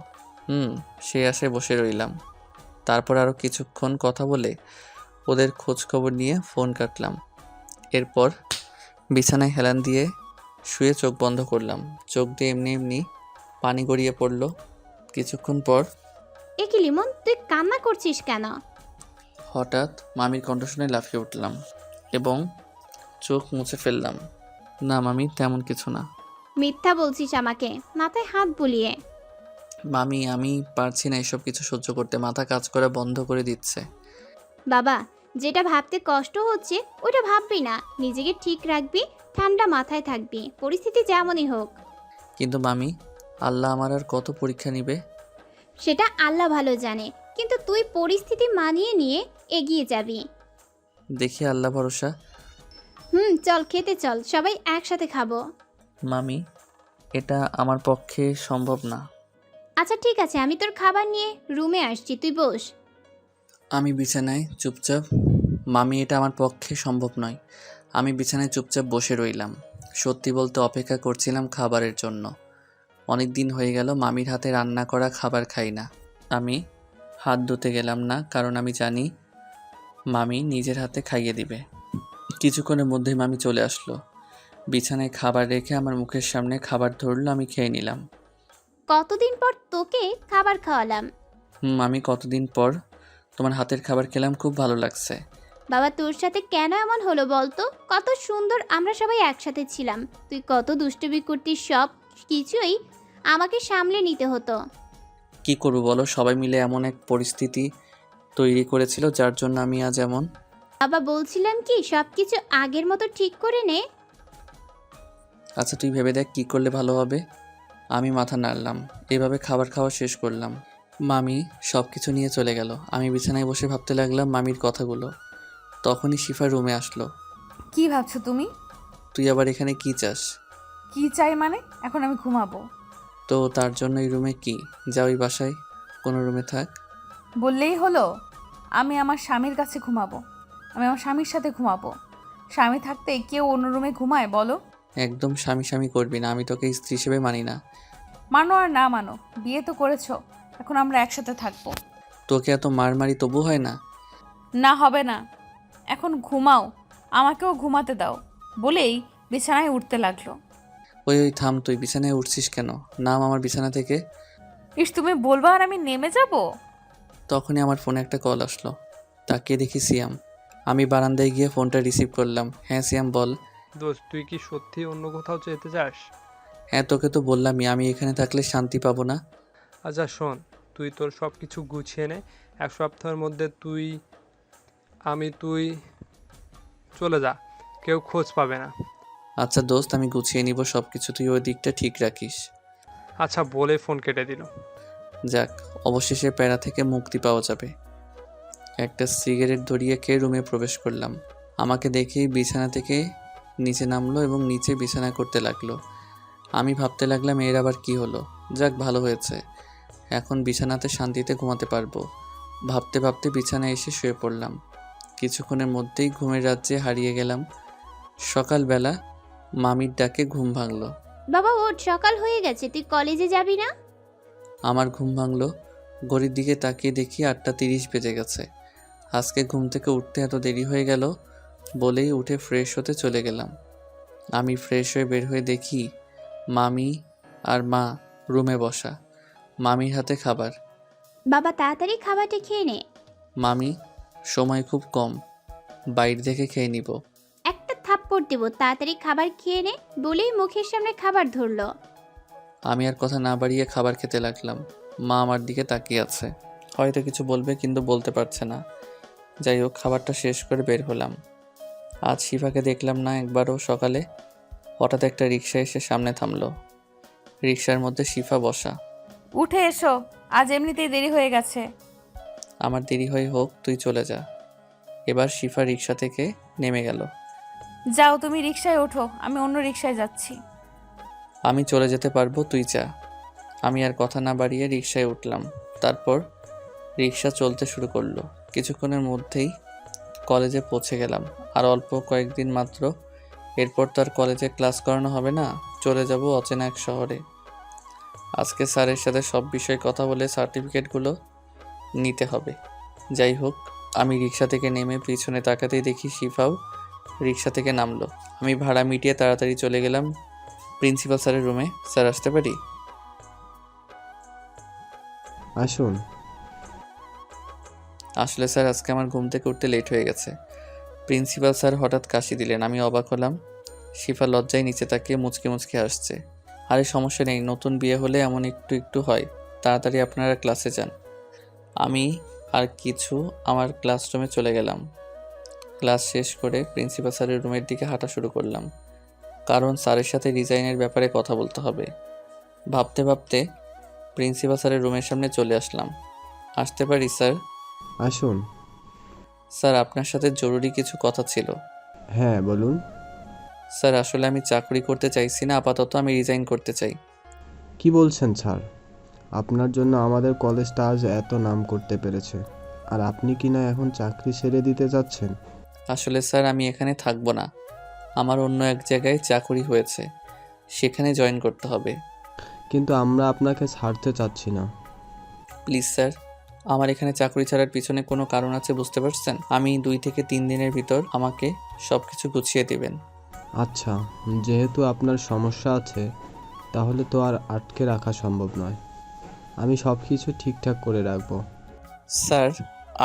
সে আশায় বসে রইলাম। তারপর আরও কিছুক্ষণ কথা বলে ওদের খোঁজ খবর নিয়ে ফোন কাটলাম। এরপর বিছানায় হেলান দিয়ে শুয়ে চোখ বন্ধ করলাম। চোখ দিয়ে এমনি এমনি পানি গড়িয়ে পড়লো। কিছুক্ষণ পর এ কি লিমন, তুই কান্না করছিস কেন? হঠাৎ মামির কণ্ঠ শুনে লাফিয়ে উঠলাম এবং চোখ মুছে ফেললাম। না মামি, তেমন কিছু না। মিথ্যা বলছিস আমাকে, মাথায় হাত বুলিয়ে। মামি, আমি পারছি না এসব কিছু সহ্য করতে, মাথা কাজ করা বন্ধ করে দিচ্ছে। বাবা, যেটা ভাবতে কষ্ট হচ্ছে ওটা ভাববি না, নিজেকে ঠিক রাখবি, ঠান্ডা মাথায় থাকবি, পরিস্থিতি যেমনই হোক। কিন্তু মামি, আল্লাহ আমার আর কত পরীক্ষা নিবে? সেটা আল্লাহ ভালো জানে, কিন্তু তুই পরিস্থিতি মানিয়ে নিয়ে এগিয়ে যাবি। দেখি আল্লাহ ভরসা। চল খেতে চল, সবাই একসাথে খাবো। মামি, এটা আমার পক্ষে সম্ভব না। আচ্ছা ঠিক আছে, আমি তোর খাবার নিয়ে রুমে আসছি, তুই বস। আমি বিছানায় চুপচাপ। মামি, এটা আমার পক্ষে সম্ভব নয়। আমি বিছানায় চুপচাপ বসে রইলাম। সত্যি বলতে অপেক্ষা করছিলাম খাবারের জন্য। অনেক দিন হয়ে গেল মামির হাতে রান্না করা খাবার খাই না। আমি হাত ধুতে গেলাম না, কারণ আমি জানি মামি নিজের হাতে খাইয়ে দিবে। কিছুক্ষণের মধ্যেই মামি চলে আসলো। বিছানায় খাবার রেখে আমার মুখের সামনে খাবার ধরলো, আমি খেয়ে নিলাম। কতদিন পর তোকে খাবার খাওয়ালাম। মামি, কতদিন পর তোমার হাতের খাবার খেলাম, খুব ভালো লাগছে। বাবা, তোর সাথে কেন এমন হলো বলতো? কত সুন্দর আমরা সবাই একসাথে ছিলাম, তুই কত দুষ্টুমি করতিস, সব কিছুই আমাকে সামলে নিতে হতো। কি করবো বলো, সবাই মিলে এমন এক পরিস্থিতি তৈরি করেছিল যার জন্য আমি আজ এমন। বাবা, বলছিলাম কি সব কিছু আগের মতো ঠিক করে নে। আচ্ছা তুই ভেবে দেখ কি করলে ভালো হবে। আমি মাথা নাড়লাম। এভাবে খাবার খাওয়া শেষ করলাম। মামি সব কিছু নিয়ে চলে গেল। আমি বিছানায় বসে ভাবতে লাগলাম মামির কথাগুলো। তখনই শিফা রুমে আসলো। কি ভাবছো তুমি? তুই আবার এখানে কি চাস? কি চাই মানে? এখন আমি ঘুমাবো। তো তার জন্য এই রুমে কি? যা ওই বাসায় কোনো রুমে থাক। বললেই হলো? আমি আমার স্বামীর কাছে ঘুমাবো, আমি আমার স্বামীর সাথে ঘুমাবো। স্বামী থাকতে কেউ অন্য রুমে ঘুমায় বলো? একদম স্বামী স্বামী করবি না, আমি তোকে স্ত্রী হিসেবে মানি না। মানো আর না মানো, বিয়ে তো করেছো, এখন আমরা একসাথে থাকবো। তোকে এত মারমারি তবু হয় না? না হবে না, এখন ঘুমাও, আমাকেও ঘুমাতে দাও বলেই বিছানায় উঠতে লাগলো। ওই ওই থাম, তুই বিছানায় উঠছিস কেন? নাম আমার বিছানা থেকে। ইস, তুমি বলবা আর আমি নেমে যাব? তখনই আমার ফোনে একটা কল আসলো। তাকিয়ে দেখি সিয়াম। আমি বারান্দায় গিয়ে ফোনটা রিসিভ করলাম। হ্যাঁ সিয়াম বল। দোস্ত, তুই কি সত্যি অন্য কোথাও যেতে চাস? হ্যাঁ, তোকে তো বললামই আমি এখানে থাকলে শান্তি পাবো না। আচ্ছা শোন, তুই তোর সব কিছু গুছিয়ে নে। 1 সপ্তাহের মধ্যে তুই চলে যা, কেউ খোঁজ পাবে না। আচ্ছা দোস্ত, আমি গুছিয়ে নিব সব কিছু, তুই ওই দিকটা ঠিক রাখিস। আচ্ছা বলে ফোন কেটে দিল। যাক, অবশেষে প্যারা থেকে মুক্তি পাওয়া যাবে। একটা সিগারেট ধরিয়ে খেয়ে রুমে প্রবেশ করলাম। আমাকে দেখেই বিছানা থেকে নিচে নামলো এবং নিচে বিছানা করতে লাগলো। আমি ভাবতে লাগলাম এর আবার কি হলো। যাক, ভালো হয়েছে, এখন বিছানাতে শান্তিতে ঘুমাতে পারবো। ভাবতে ভাবতে বিছানায় এসে শুয়ে পড়লাম। কিছুক্ষণের মধ্যেই ঘুমের রাজ্যে হারিয়ে গেলাম। সকালবেলা মামির ডাকে ঘুম ভাঙলো। বাবা ওঠ, সকাল হয়ে গেছে, তুই কলেজে যাবি না? আমার ঘুম ভাঙলো। ঘড়ির দিকে তাকিয়ে দেখি 8:30 বেজে গেছে। আজকে ঘুম থেকে উঠতে এত দেরি হয়ে গেল বলেই উঠে ফ্রেশ হতে চলে গেলাম। আমি ফ্রেশ হয়ে বের হয়ে দেখি মামি আর মা রুমে বসা। মামির হাতে খাবার। বাবা তাড়াতাড়ি খাবারটা খেয়ে নে। মামি, সময় খুব কম, বাইরে থেকে খেয়ে নিব। একটা থাপ্পড় দেবো, তাড়াতাড়ি খাবার খেয়ে নে বলেই মুখের সামনে খাবার ধরলো। আমি আর কথা না বাড়িয়ে খাবার খেতে লাগলাম। মা আমার দিকে তাকিয়ে আছে, হয়তো কিছু বলবে কিন্তু বলতে পারছে না। যাই হোক, খাবারটা শেষ করে বের হলাম। আজ শিফাকে দেখলাম না একবারও। সকালে হঠাৎ একটা রিক্সা এসে সামনে থামলো। রিক্সার মধ্যে শিফা বসা। উঠে এসো, আজ এমনিতেই দেরি হয়ে গেছে। আমার দেরি হয়ে হোক, তুই চলে যা। এবার শিফা রিক্সা থেকে নেমে গেল। যাও, তুমি রিকশায় ওঠো, আমি অন্য রিকশায় যাচ্ছি। আমি চলে যেতে পারবো, তুই যা। আমি আর কথা না বাড়িয়ে রিক্সায় উঠলাম। তারপর রিক্সা চলতে শুরু করলো। কিছুক্ষণের মধ্যেই কলেজে পৌঁছে গেলাম। আর অল্প কয়েকদিন মাত্র, এরপর তো আর কলেজে ক্লাস করানো হবে না, চলে যাব অচেনা এক শহরে। আজকে স্যারের সাথে সব বিষয়ে কথা বলে সার্টিফিকেটগুলো নিতে হবে। যাই হোক, আমি রিক্সা থেকে নেমে পিছনে তাকাতেই দেখি শিফাও রিক্সা থেকে নামলো। আমি ভাড়া মিটিয়ে তাড়াতাড়ি চলে গেলাম প্রিন্সিপাল স্যারের রুমে। স্যার, আসতে পারি? আসুন। আসলে স্যার, আজকে আমার ঘুম থেকে উঠতে লেট হয়ে গেছে। প্রিন্সিপাল স্যার হঠাৎ কাশি দিলেন। আমি অবাক হলাম। শিফা লজ্জায় নিচে তাকিয়ে মুচকে মুচকে আসছে। আরে সমস্যা নেই, নতুন বিয়ে হলে এমন একটু একটু হয়। তাড়াতাড়ি আপনারা ক্লাসে যান। আমি আর কিছু আমার ক্লাসরুমে চলে গেলাম। ক্লাস শেষ করে প্রিন্সিপাল স্যারের রুমের দিকে হাঁটা শুরু করলাম, কারণ স্যারের সাথে রিজাইনের ব্যাপারে কথা বলতে হবে। ভাবতে ভাবতে প্রিন্সিপাল স্যারের রুমের সামনে চলে আসলাম। আসতে পারি স্যার? আসুন। স্যার, আপনার সাথে জরুরি কিছু কথা ছিল। হ্যাঁ বলুন। স্যার, আসলে আমি চাকরি করতে চাইছি না, আপাতত আমি রিজাইন করতে চাই। কি বলছেন স্যার? আপনার জন্য আমাদের কলেজটা আজ এত নাম করতে পেরেছে, আর আপনি কি না এখন চাকরি ছেড়ে দিতে যাচ্ছেন? আসলে স্যার, আমি এখানে থাকবো না। আমার অন্য এক জায়গায় চাকরি হয়েছে, সেখানে জয়েন করতে হবে। কিন্তু আমরা আপনাকে ছাড়তে চাচ্ছি না। প্লিজ স্যার, আমার এখানে চাকরি ছাড়ার পিছনে কোনো কারণ আছে, বুঝতে পারছেন? আমি 2 থেকে 3 দিনের ভিতর আমাকে সব কিছু গুছিয়ে দেবেন। আচ্ছা, যেহেতু আপনার সমস্যা আছে, তাহলে তো আর আটকে রাখা সম্ভব নয়। আমি সব কিছু ঠিকঠাক করে রাখবো। স্যার,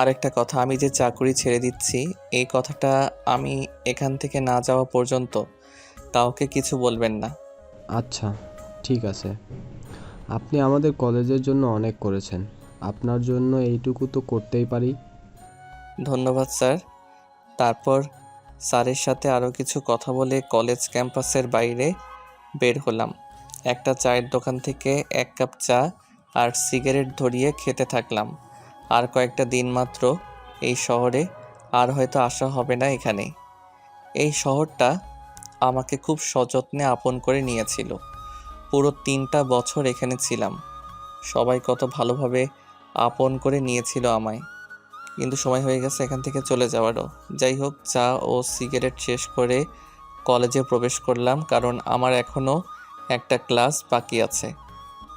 আরেকটা কথা, আমি যে চাকরি ছেড়ে দিচ্ছি এই কথাটা আমি এখান থেকে না যাওয়া পর্যন্ত কাউকে কিছু বলবেন না। আচ্ছা, ঠিক আছে। আপনি আমাদের কলেজের জন্য অনেক করেছেন, আপনার জন্য এইটুকু তো করতেই পারি। ধন্যবাদ স্যার। তারপর স্যারের সাথে আরও কিছু কথা বলে কলেজ ক্যাম্পাসের বাইরে বের হলাম। একটা চায়ের দোকান থেকে 1 কাপ চা আর সিগারেট ধরিয়ে খেতে থাকলাম। আর কয়েকটা দিন মাত্র এই শহরে, আর হয়তো আসা হবে না এখানে। এই শহরটা আমাকে খুব সযত্নে আপন করে নিয়েছিল। পুরো 3টা বছর এখানে ছিলাম। সবাই কত ভালোভাবে আপন করে নিয়েছিল আমায়। কিন্তু সময় হয়ে গেছে এখান থেকে চলে যাওয়ারও। যাই হোক, চা ও সিগারেট শেষ করে কলেজে প্রবেশ করলাম, কারণ আমার এখনও একটা ক্লাস বাকি আছে।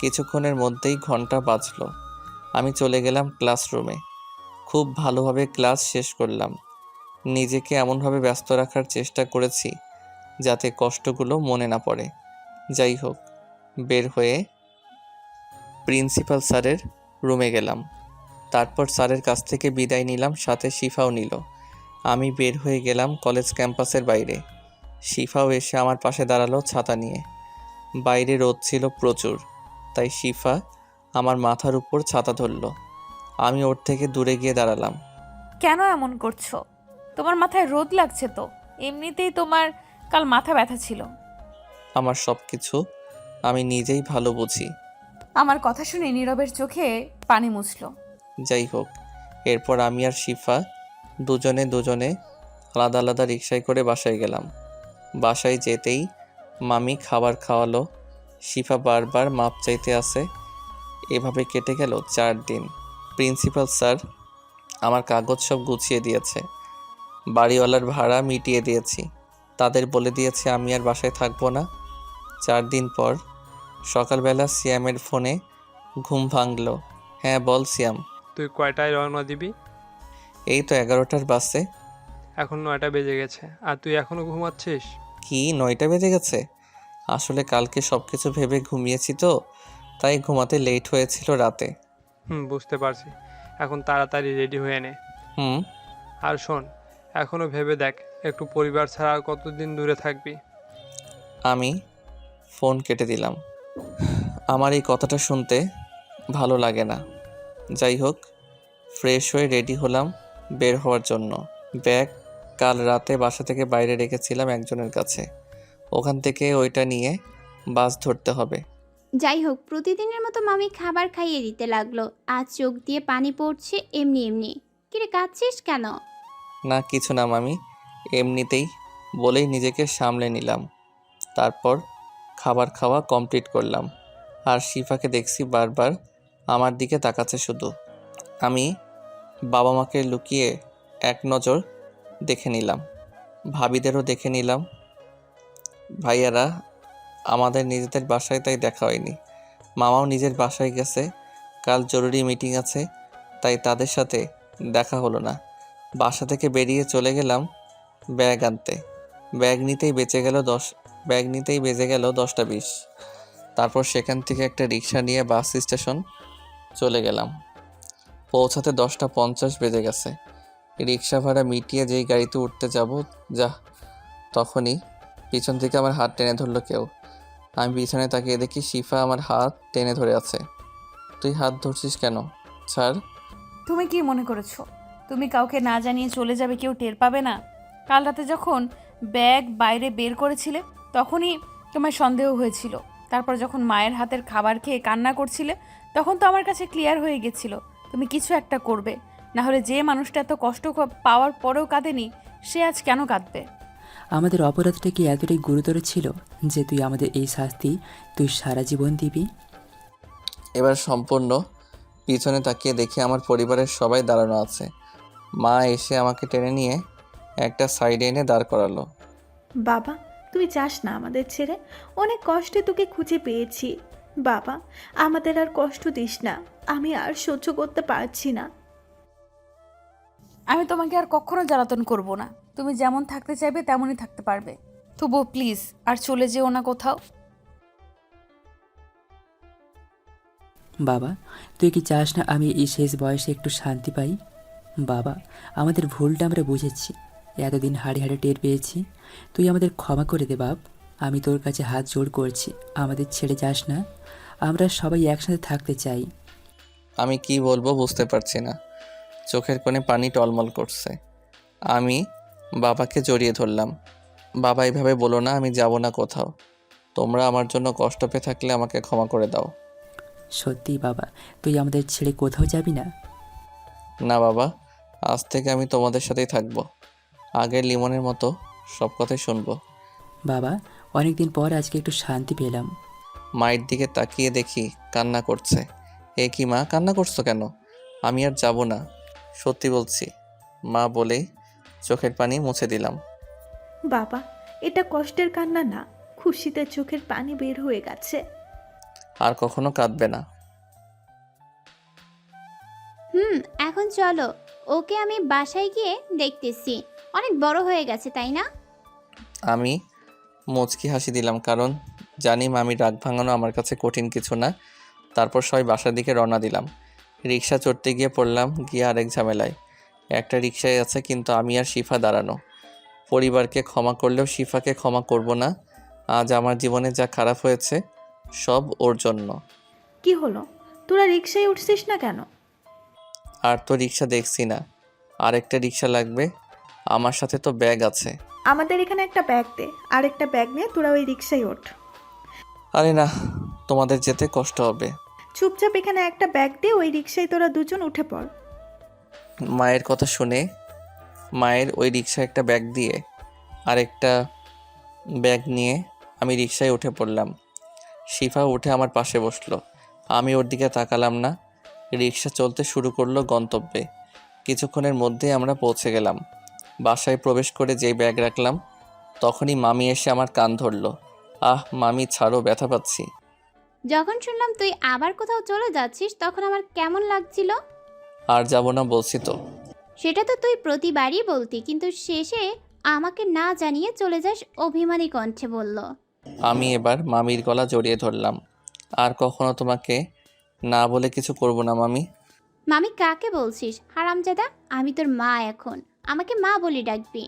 কিছুক্ষণের মধ্যেই ঘন্টা বাজলো। আমি চলে গেলাম ক্লাসরুমে। খুব ভালোভাবে ক্লাস শেষ করলাম। নিজেকে এমনভাবে ব্যস্ত রাখার চেষ্টা করেছি যাতে কষ্টগুলো মনে না পড়ে। যাই হোক, বের হয়ে প্রিন্সিপাল স্যারের রুমে গেলাম। তারপর স্যারের কাছ থেকে বিদায় নিলাম, সাথে শিফাও নিল। আমি বের হয়ে গেলাম কলেজ ক্যাম্পাসের বাইরে। শিফাও এসে আমার পাশে দাঁড়ালো ছাতা নিয়ে। বাইরে রোদ ছিল প্রচুর, তাই শিফা আমার মাথার উপর ছাতা ধরল। আমি ওর থেকে দূরে গিয়ে দাঁড়ালাম। কেন এমন করছো? তোমার মাথায় রোদ লাগছে তো, এমনিতেই তোমার কাল মাথা ব্যথা ছিল। আমার সব কিছু আমি নিজেই ভালো বুঝি। আমার কথা শুনে নীরবের চোখে পানি মুছল। যাই হোক, এরপর আমি আর শিফা দুজনে আলাদা আলাদা রিকশায় করে বাসায় গেলাম। বাসায় যেতেই মামি খাবার খাওয়ালো। শিফা বারবার মাপ চাইতে আসে। এভাবে কেটে গেল 4 দিন। প্রিন্সিপাল স্যার আমার কাগজ সব গুছিয়ে দিয়েছে, বাড়িওয়ালার ভাড়া মিটিয়ে দিয়েছি, তাদের বলে দিয়েছে আমি আর বাসায় থাকবো না। 4 দিন পর সকালবেলা সিয়ামের ফোনে ঘুম ভাঙলো। হ্যাঁ বল সিয়াম। তুই কয়টায় রওনা দিবি? এই তো 11টার বাসে। এখন 9টা বেজে গেছে আর তুই এখনো ঘুমাচ্ছিস? কি 9টা বেজে গেছে? আসলে কালকে সব কিছু ভেবে ঘুমিয়েছি তো, তাই ঘুমাতে লেট হয়েছিল রাতে। বুঝতে পারছি। এখন তাড়াতাড়ি রেডি হয়ে নে। হুম। আর শোন, এখনো ভেবে দেখ একটু পরিবার ছাড়া আর কতদিন দূরে থাকবি। আমি ফোন কেটে দিলাম। আমার এই কথাটা শুনতে ভালো লাগে না। যাই হোক, ফ্রেশ হয়ে রেডি হলাম বের হওয়ার জন্য। ব্যাগ কাল রাতে বাসা থেকে বাইরে রেখেছিলাম একজনের কাছে, ওখান থেকে ওইটা নিয়ে বাস ধরতে হবে। যাই হোক, প্রতিদিনের মতো মামি খাবার খাইয়ে দিতে লাগলো। আজ চোখ দিয়ে পানি পড়ছে এমনি এমনি। কিরে, কাঁদছিস কেন? না কিছু না মামি, এমনিতেই বলেই নিজেকে সামলে নিলাম। তারপর খাবার খাওয়া কমপ্লিট করলাম। আর শিফাকে দেখছি বারবার আমার দিকে তাকাচ্ছে শুধু। আমি বাবা মাকে লুকিয়ে এক নজর দেখে নিলাম, ভাবিদেরও দেখে নিলাম। ভাইয়ারা আমাদের নিজেদের বাসায়, তাই দেখা হয়নি। মামাও নিজের বাসায় গেছে, কাল জরুরি মিটিং আছে, তাই তাদের সাথে দেখা হলো না। বাসা থেকে বেরিয়ে চলে গেলাম ব্যাগ আনতে। ব্যাগ নিতেই বেজে গেল 10টা 20। তারপর সেখান থেকে একটা রিক্সা নিয়ে বাস স্টেশন চলে গেলাম। পৌঁছাতে 10টা 50 বেজে গেছে। রিক্সা ভাড়া মিটিয়ে যেই গাড়িতে উঠতে যাব তখনই পিছন থেকে আমার হাত টেনে ধরলো কেউ। আমি পিছনে তাকিয়ে দেখি শিফা আমার হাত টেনে ধরে আছে। তুই হাত ধরছিস কেন? ছাড়। তুমি কি মনে করেছো তুমি কাউকে না জানিয়ে চলে যাবে, কেউ টের পাবে না? কাল রাতে যখন ব্যাগ বাইরে বের করেছিলে তখনই তোমার সন্দেহ হয়েছিল। তারপর যখন মায়ের হাতের খাবার খেয়ে কান্না করছিলে তখন তো আমার কাছে ক্লিয়ার হয়ে গেছিল তুমি কিছু একটা করবে। না হলে যে মানুষটা এত কষ্ট পাওয়ার পরেও কাঁদেনি, সে আজ কেন কাঁদবে? আমাদের অপরাধটা কি এতটাই গুরুতর ছিল যে তুই আমাদের এই শাস্তি তুই সারা জীবন দিবি? এবার সম্পূর্ণ পিছনে তাকিয়ে দেখি আমার পরিবারের সবাই দাঁড়ানো আছে। মা এসে আমাকে টেনে নিয়ে একটা সাইডে এনে দাঁড় করালো। বাবা, তুই যাস না আমাদের ছেড়ে। অনেক কষ্টে তোকে খুঁজে পেয়েছি। বাবা, আমাদের আর কষ্ট দিস না। আমি আর সহ্য করতে পারছি না। আমি তোমাকে আর কখনো জ্বালাতন করব না। তুমি যেমন থাকতে চাইবে তেমনই থাকতে পারবে। তবুও প্লিজ আর চলে যেও না কোথাও। বাবা, তুই কি চাস না আমি এই শেষ বয়সে একটু শান্তি পাই? বাবা, আমাদের ভুলটা আমরা বুঝেছি, এতদিন হাড়ে হাড়ে টের পেয়েছি। তুই আমাদের ক্ষমা করে দে বাপ। আমি তোর কাছে হাত জোড় করছি, আমাদের ছেড়ে যাস না। আমরা সবাই একসাথে থাকতে চাই। আমি কি বলবো বুঝতে পারছি না, চোখের কোণে পানি টলমল করছে। আমি বাবাকে জড়িয়ে ধরলাম। বাবা এইভাবে বলো না, আমি যাব না কোথাও। তোমরা আমার জন্য কষ্ট পেয়ে থাকলে আমাকে ক্ষমা করে দাও। সত্যি বাবা, তুই আমাদের ছেড়ে কোথাও যাবি না? না বাবা, আজ থেকে আমি তোমাদের সাথেই থাকবো। আগের লিমনের মতো সব কথাই শুনবো। বাবা, অনেকদিন পর আজকে একটু শান্তি পেলাম। মায়ের দিকে তাকিয়ে দেখি কান্না করছে। এ কি মা, কান্না করছো কেন? আমি আর যাব না, সত্যি বলছি মা বলেই চোখের পানি মুছে দিলাম। বাবা, এটা কষ্টের কান্না না, খুশিতে চোখের পানি বের হয়ে গেছে। আর কখনো কাঁদবে না। এখন চলো, ওকে আমি বাসায় গিয়ে দেখতেছি। অনেক বড় হয়ে গেছে, তাই না? আমি মুচকি হাসি দিলাম, কারণ জানি মামির রাগ ভাঙানো আমার কাছে কঠিন কিছু না। তারপর সবাই বাসার দিকে রওনা দিলাম। রিক্সা চড়তে গিয়ে পড়লাম গিয়ে আরেক ঝামেলায়। একটা রিক্সায় আছে কিন্তু আমি আর শিফা দাঁড়ানো। পরিবারকে ক্ষমা করলেও শিফাকে ক্ষমা করব না। আজ আমার জীবনে যা খারাপ হয়েছে সব ওর জন্য। কি হলো, তোরা রিক্সায় উঠছিস না কেন? আর তো রিক্সা দেখছি না, আরেকটা রিক্সা লাগবে। আমার সাথে তো ব্যাগ আছে। আমাদের এখানে একটা ব্যাগ দে, আর একটা ব্যাগ নিয়ে তোরা ওই রিক্সায় ওঠ। আরে না, তোমাদের যেতে কষ্ট হবে। চুপচাপ এখানে একটা ব্যাগ দিয়ে ওই রিক্সায় তোরা দুজন উঠে পড়। মায়ের কথা শুনে মায়ের ওই রিক্সায় একটা ব্যাগ দিয়ে আরেকটা ব্যাগ নিয়ে আমি রিক্সায় উঠে পড়লাম। শিফা উঠে আমার পাশে বসলো। আমি ওর দিকে তাকালাম না। রিক্সা চলতে শুরু করলো গন্তব্যে। কিছুক্ষণের মধ্যেই আমরা পৌঁছে গেলাম। বাসায় প্রবেশ করে যেই ব্যাগ রাখলাম তখনই মামি এসে আমার কান ধরলো। আহ মামি ছাড়ো, ব্যথা পাচ্ছি। যখন শুনলাম তুই আবার কোথাও চলে যাচ্ছিস তখন আমার কেমন লাগছিল? আর যাব না বলছি তো। সেটা তো তুই প্রতিবারই বলতি, কিন্তু শেষে আমাকে না জানিয়ে চলে যাস, অভিমানী কণ্ঠে বলল। আমি এবার মামির গলা জড়িয়ে ধরলাম। আর কখনো তোমাকে না বলে কিছু করব না মামি। মামি কাকে বলছিস হারামজাদা? আমি তোর মা, এখন আমাকে মা বলি ডাকবি।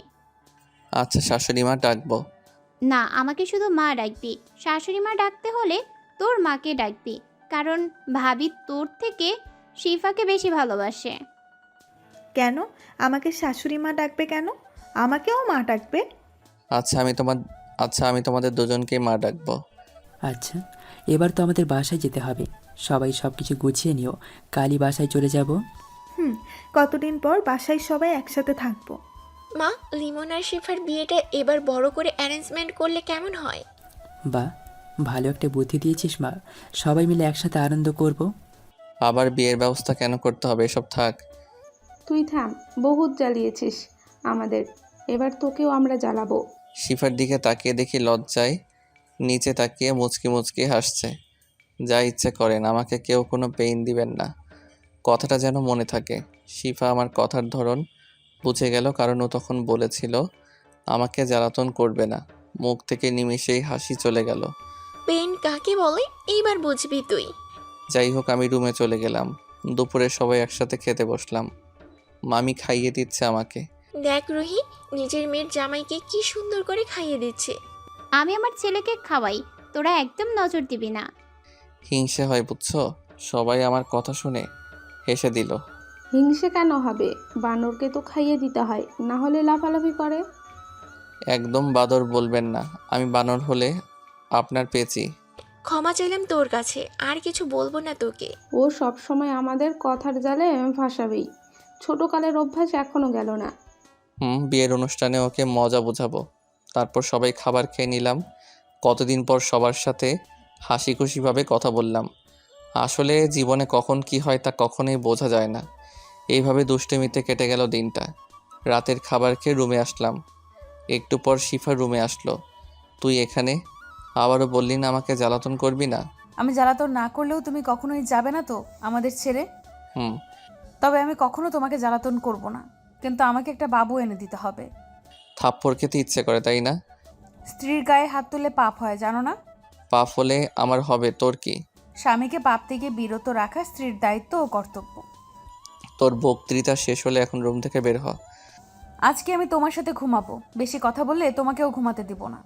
আচ্ছা শাশুড়ি মা ডাকবো। না, আমাকে শুধু মা ডাকবি। শাশুড়ি মা ডাকতে হলে তোর মাকে ডাকবি, কারণ ভাবি তোর থেকে শিফাকে বেশি ভালোবাসে। কেন আমাকে শাশুড়ি মা ডাকবে কেন? আমাকেও মা ডাকবে। আচ্ছা আমি তোমাদের দুজনকেই মা ডাকবো। আচ্ছা, এবার তো আমাদের বাসায় যেতে হবে। সবাই সব কিছু গুছিয়ে নিও, কালই বাসায় চলে যাব। কতদিন পর বাসায় সবাই একসাথে থাকবো। মা, লিমন আর শিফার বিয়েটা এবার বড় করে অ্যারেঞ্জমেন্ট করলে কেমন হয়? বা, ভালো একটা বুদ্ধি দিয়েছিস মা, সবাই মিলে একসাথে আনন্দ করব। আবার বিয়ের ব্যবস্থা কেন করতে হবে, এসব থাক। তুই থাম, বহুত জ্বালিয়েছিস আমাদের, এবার তোকেও আমরা জ্বালাবো। শিফার দিকে তাকিয়ে দেখি লজ্জায় নিচে তাকিয়ে মুচকি মুচকি হাসছে। যা ইচ্ছে করেন, আমাকে কেউ কোনো পেইন দিবেন না। কথাটা যেন মনে থাকে। শিফা আমার কথার ধরন বুঝে গেল, কারণ ও তখন বলেছিল আমাকে জ্বালাতন করবে না। মুখ থেকে নিমিষেই হাসি চলে গেল। পেন কাকে বলে এইবার বুঝবি তুই। যাই হোক, আমি রুমে চলে গেলাম। দুপুরে সবাই একসাথে খেতে বসলাম। মামি খাইয়ে দিচ্ছে আমাকে। দেখ রুহি, নিজের মেয়ের জামাইকে কি সুন্দর করে খাইয়ে দিচ্ছে। আমি আমার ছেলেকে খাওয়াই, তোরা একদম নজর দিবি না। হিংসে হয় বুঝছো? সবাই আমার কথা শুনে হেসে দিল। হিংসে কেন হবে? বানরকে তো খাইয়ে দিতে হয়, না হলে লাফালাফি করে। একদম বাদর বলবেন না, আমি বানর হলে আপনার পেঁচি। ক্ষমা চাইলাম তোর কাছে, আর কিছু বলবো না তোকে। ও সব সময় আমাদের কথার জালে ফাঁসাবেই। ছোটকালের অভ্যাস এখনো গেল না। বিয়ের অনুষ্ঠানে ওকে মজা বোঝাবো। তারপর সবাই খাবার খেয়ে নিলাম। কতদিন পর সবার সাথে হাসি খুশিভাবে কথা বললাম। আসলে জীবনে কখন কি হয় তা কখনোই বোঝা যায় না। এইভাবে দুষ্টুমিতে কেটে গেল দিনটা। রাতের খাবার খেয়ে রুমে আসলাম। একটু পর শিফা রুমে আসলো। তুই এখানে? আবারও বললি না আমাকে জ্বালাতন করবি না। আমি জ্বালাতন না করলেও তুমি কখনোই যাবে না তো আমাদের ছেড়ে? হুম। তবে আমি কখনো তোমাকে জ্বালাতন করব না, কিন্তু আমাকে একটা বাবু এনে দিতে হবে। থাপ্পড় খেতে ইচ্ছে করে তাই না? স্ত্রীর গায়ে হাত তুললে পাপ হয়, জানো না? পাপ হলে আমার হবে, তোর কি? স্বামীকে পাপ থেকে বিরত রাখা স্ত্রীর দায়িত্ব ও কর্তব্য। তোর বক্তৃতা শেষ হলে এখন রুম থেকে বের হ। আজকে আমি তোমার সাথে ঘুমাবো, বেশি কথা বললে তোমাকেও ঘুমাতে দিব না।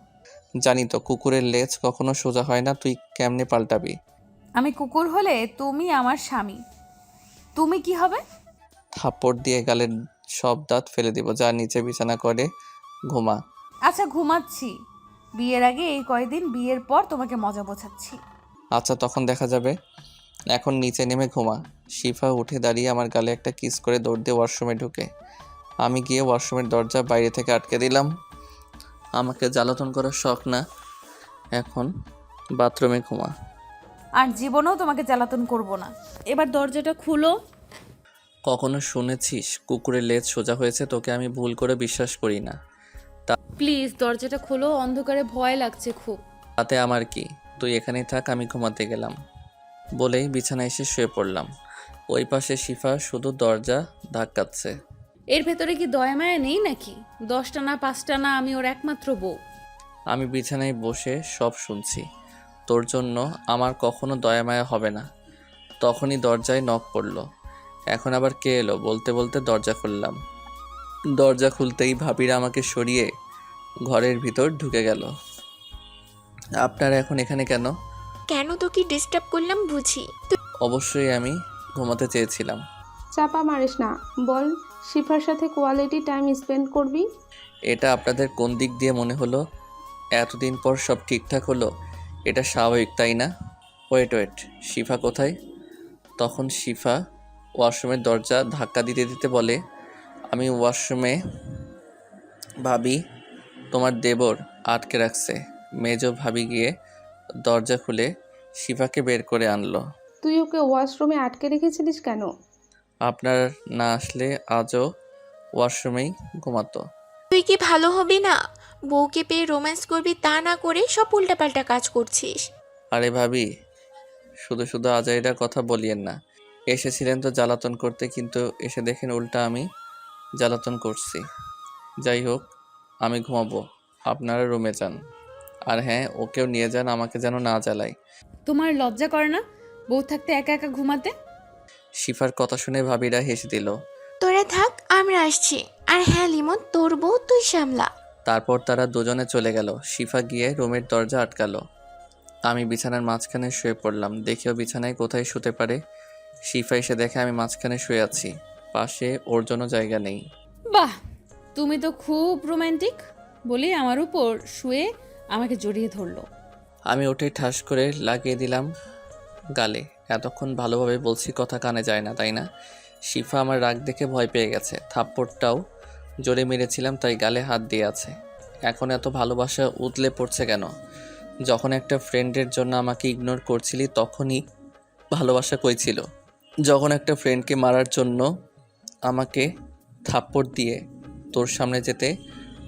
জানি তো কুকুরের লেজ কখনো সোজা হয় না, তুই কেমনে পাল্টাবি? আমি কুকুর হলে তুমি আমার স্বামী, তুমি কি হবে? থাপ্পড় দিয়ে গালের সব দাঁত ফেলে দিব। যা নিচে বিছানা করে ঘুমা। আচ্ছা ঘুমাচ্ছি, বিয়ের আগে এই কয়দিন, বিয়ের পর তোমাকে মজা বোঝাচ্ছি। আচ্ছা তখন দেখা যাবে, এখন নিচে নেমে ঘুমা। শিফা উঠে দাঁড়িয়ে আমার গালে একটা কিস করে দৌড় দিয়ে ওয়াশরুমে ঢুকে। আমি গিয়ে ওয়াশরুমের দরজা বাইরে থেকে আটকে দিলাম। আমাকে জ্বালাতন করার শখ না, এখন বাথরুমে ঘুমা। আর জীবনেও তোমাকে জ্বালাতন করব না। এবার দরজাটা খুলো। কখনো শুনেছিস কুকুরের লেজ সোজা হয়েছে? তোকে আমি ভুল করে বিশ্বাস করি না। প্লিজ দরজাটা খোলো, অন্ধকারে ভয় লাগছে খুব। তাতে আমার কি, তুই এখানেই থাক, আমি ঘুমাতে গেলাম বলেই বিছানায় এসে শুয়ে পড়লাম। ওই পাশে শিফা শুধু দরজা ধাক্কাচ্ছে। এর ভেতরে কি দয়া মায়া নেই নাকি? 10টা না 5টা না, আমি ওর একমাত্র বউ। আমি বিছানায় বসে সব শুনছি। তোর জন্য আমার কখনো দয়া মায়া হবে না। তখনই দরজায় নক পড়ল। এখন আবার কে এলো বলতে বলতে দরজা খুললাম। দরজা খুলতেই ভাবিরা আমাকে সরিয়ে ঘরের ভিতর ঢুকে গেল। আপনারা এখন এখানে কেন? কেন তোকে ডিস্টার্ব করলাম বুঝি? অবশ্যই আমি ঘুমাতে চেয়েছিলাম। চাপা মারিস না, বল শিফার সাথে কোয়ালিটি টাইম স্পেন্ড করবি। এটা আপনাদের কোন দিক দিয়ে মনে হলো? এতদিন পর সব ঠিকঠাক হলো, এটা স্বাভাবিক তাই না? ওয়েট, শিফা কোথায়? তখন শিফা ওয়াশরুমের দরজা ধাক্কা দিতে দিতে বলে, আমি ওয়াশরুমে। ভাবি, তোমার দেবর আটকে রাখছে। মেজো ভাবি গিয়ে দরজা খুলে শিফাকে বের করে আনলো। তুই ওকে ওয়াশরুমে আটকে রেখেছিলিস কেন? আপনার না আসলে আজও ওয়াশরুমেই ঘুমাতো। তুই কি ভালো হবি না? বউকে পেয়ে রোম্যান্স করবি তা না করে সব উল্টাপাল্টা কাজ করছিস। আরে ভাবি, শুধু শুধু আজাইরা কথা বলিয়েন না। এসেছিলেন তো জ্বালাতন করতে, কিন্তু এসে দেখেন উল্টা আমি জ্বালাতন করছি। যাই হোক, আমি ঘুমাবো, আপনারা রুমে যান। আর হ্যাঁ, ওকেও নিয়ে যান, আমাকে যেন না জ্বালায়। তোমার লজ্জা করে না বউ থাকতে একা একা ঘুমাতে? শিফার কথা শুনে ভাবিরা হেসে দিল। তোরা থাক, আমরা আসছি। আর হ্যাঁ লিমন, তোর বউ তুই সামলা। তারপর তারা দুজনে চলে গেল। শিফা গিয়ে রুমের দরজা আটকালো। আমি বিছানার মাঝখানে শুয়ে পড়লাম। দেখেও বিছানায় কোথায় শুতে পারে। শিফা এসে দেখে আমি মাঝখানে শুয়ে আছি, পাশে ওর জন্য জায়গা নেই। বাহ, তুমি তো খুব রোমান্টিক বলে আমার উপর শুয়ে আমাকে জড়িয়ে ধরলো। আমি উঠে ঠাস করে লাগিয়ে দিলাম গালে। এতক্ষণ ভালোভাবে বলছি, কথা কানে যায় না তাই না? শিফা আমার রাগ দেখে ভয় পেয়ে গেছে। থাপ্পড়টাও জোরে মেরেছিলাম, তাই গালে হাত দিয়ে আছে। এখন এত ভালোবাসা উতলে পড়ছে কেন? যখন একটা ফ্রেন্ডের জন্য আমাকে ইগনোর করছিলি তখনই ভালোবাসা কই ছিল? যখন একটা ফ্রেন্ডকে মারার জন্য আমাকে থাপ্পড় দিয়ে তোর সামনে যেতে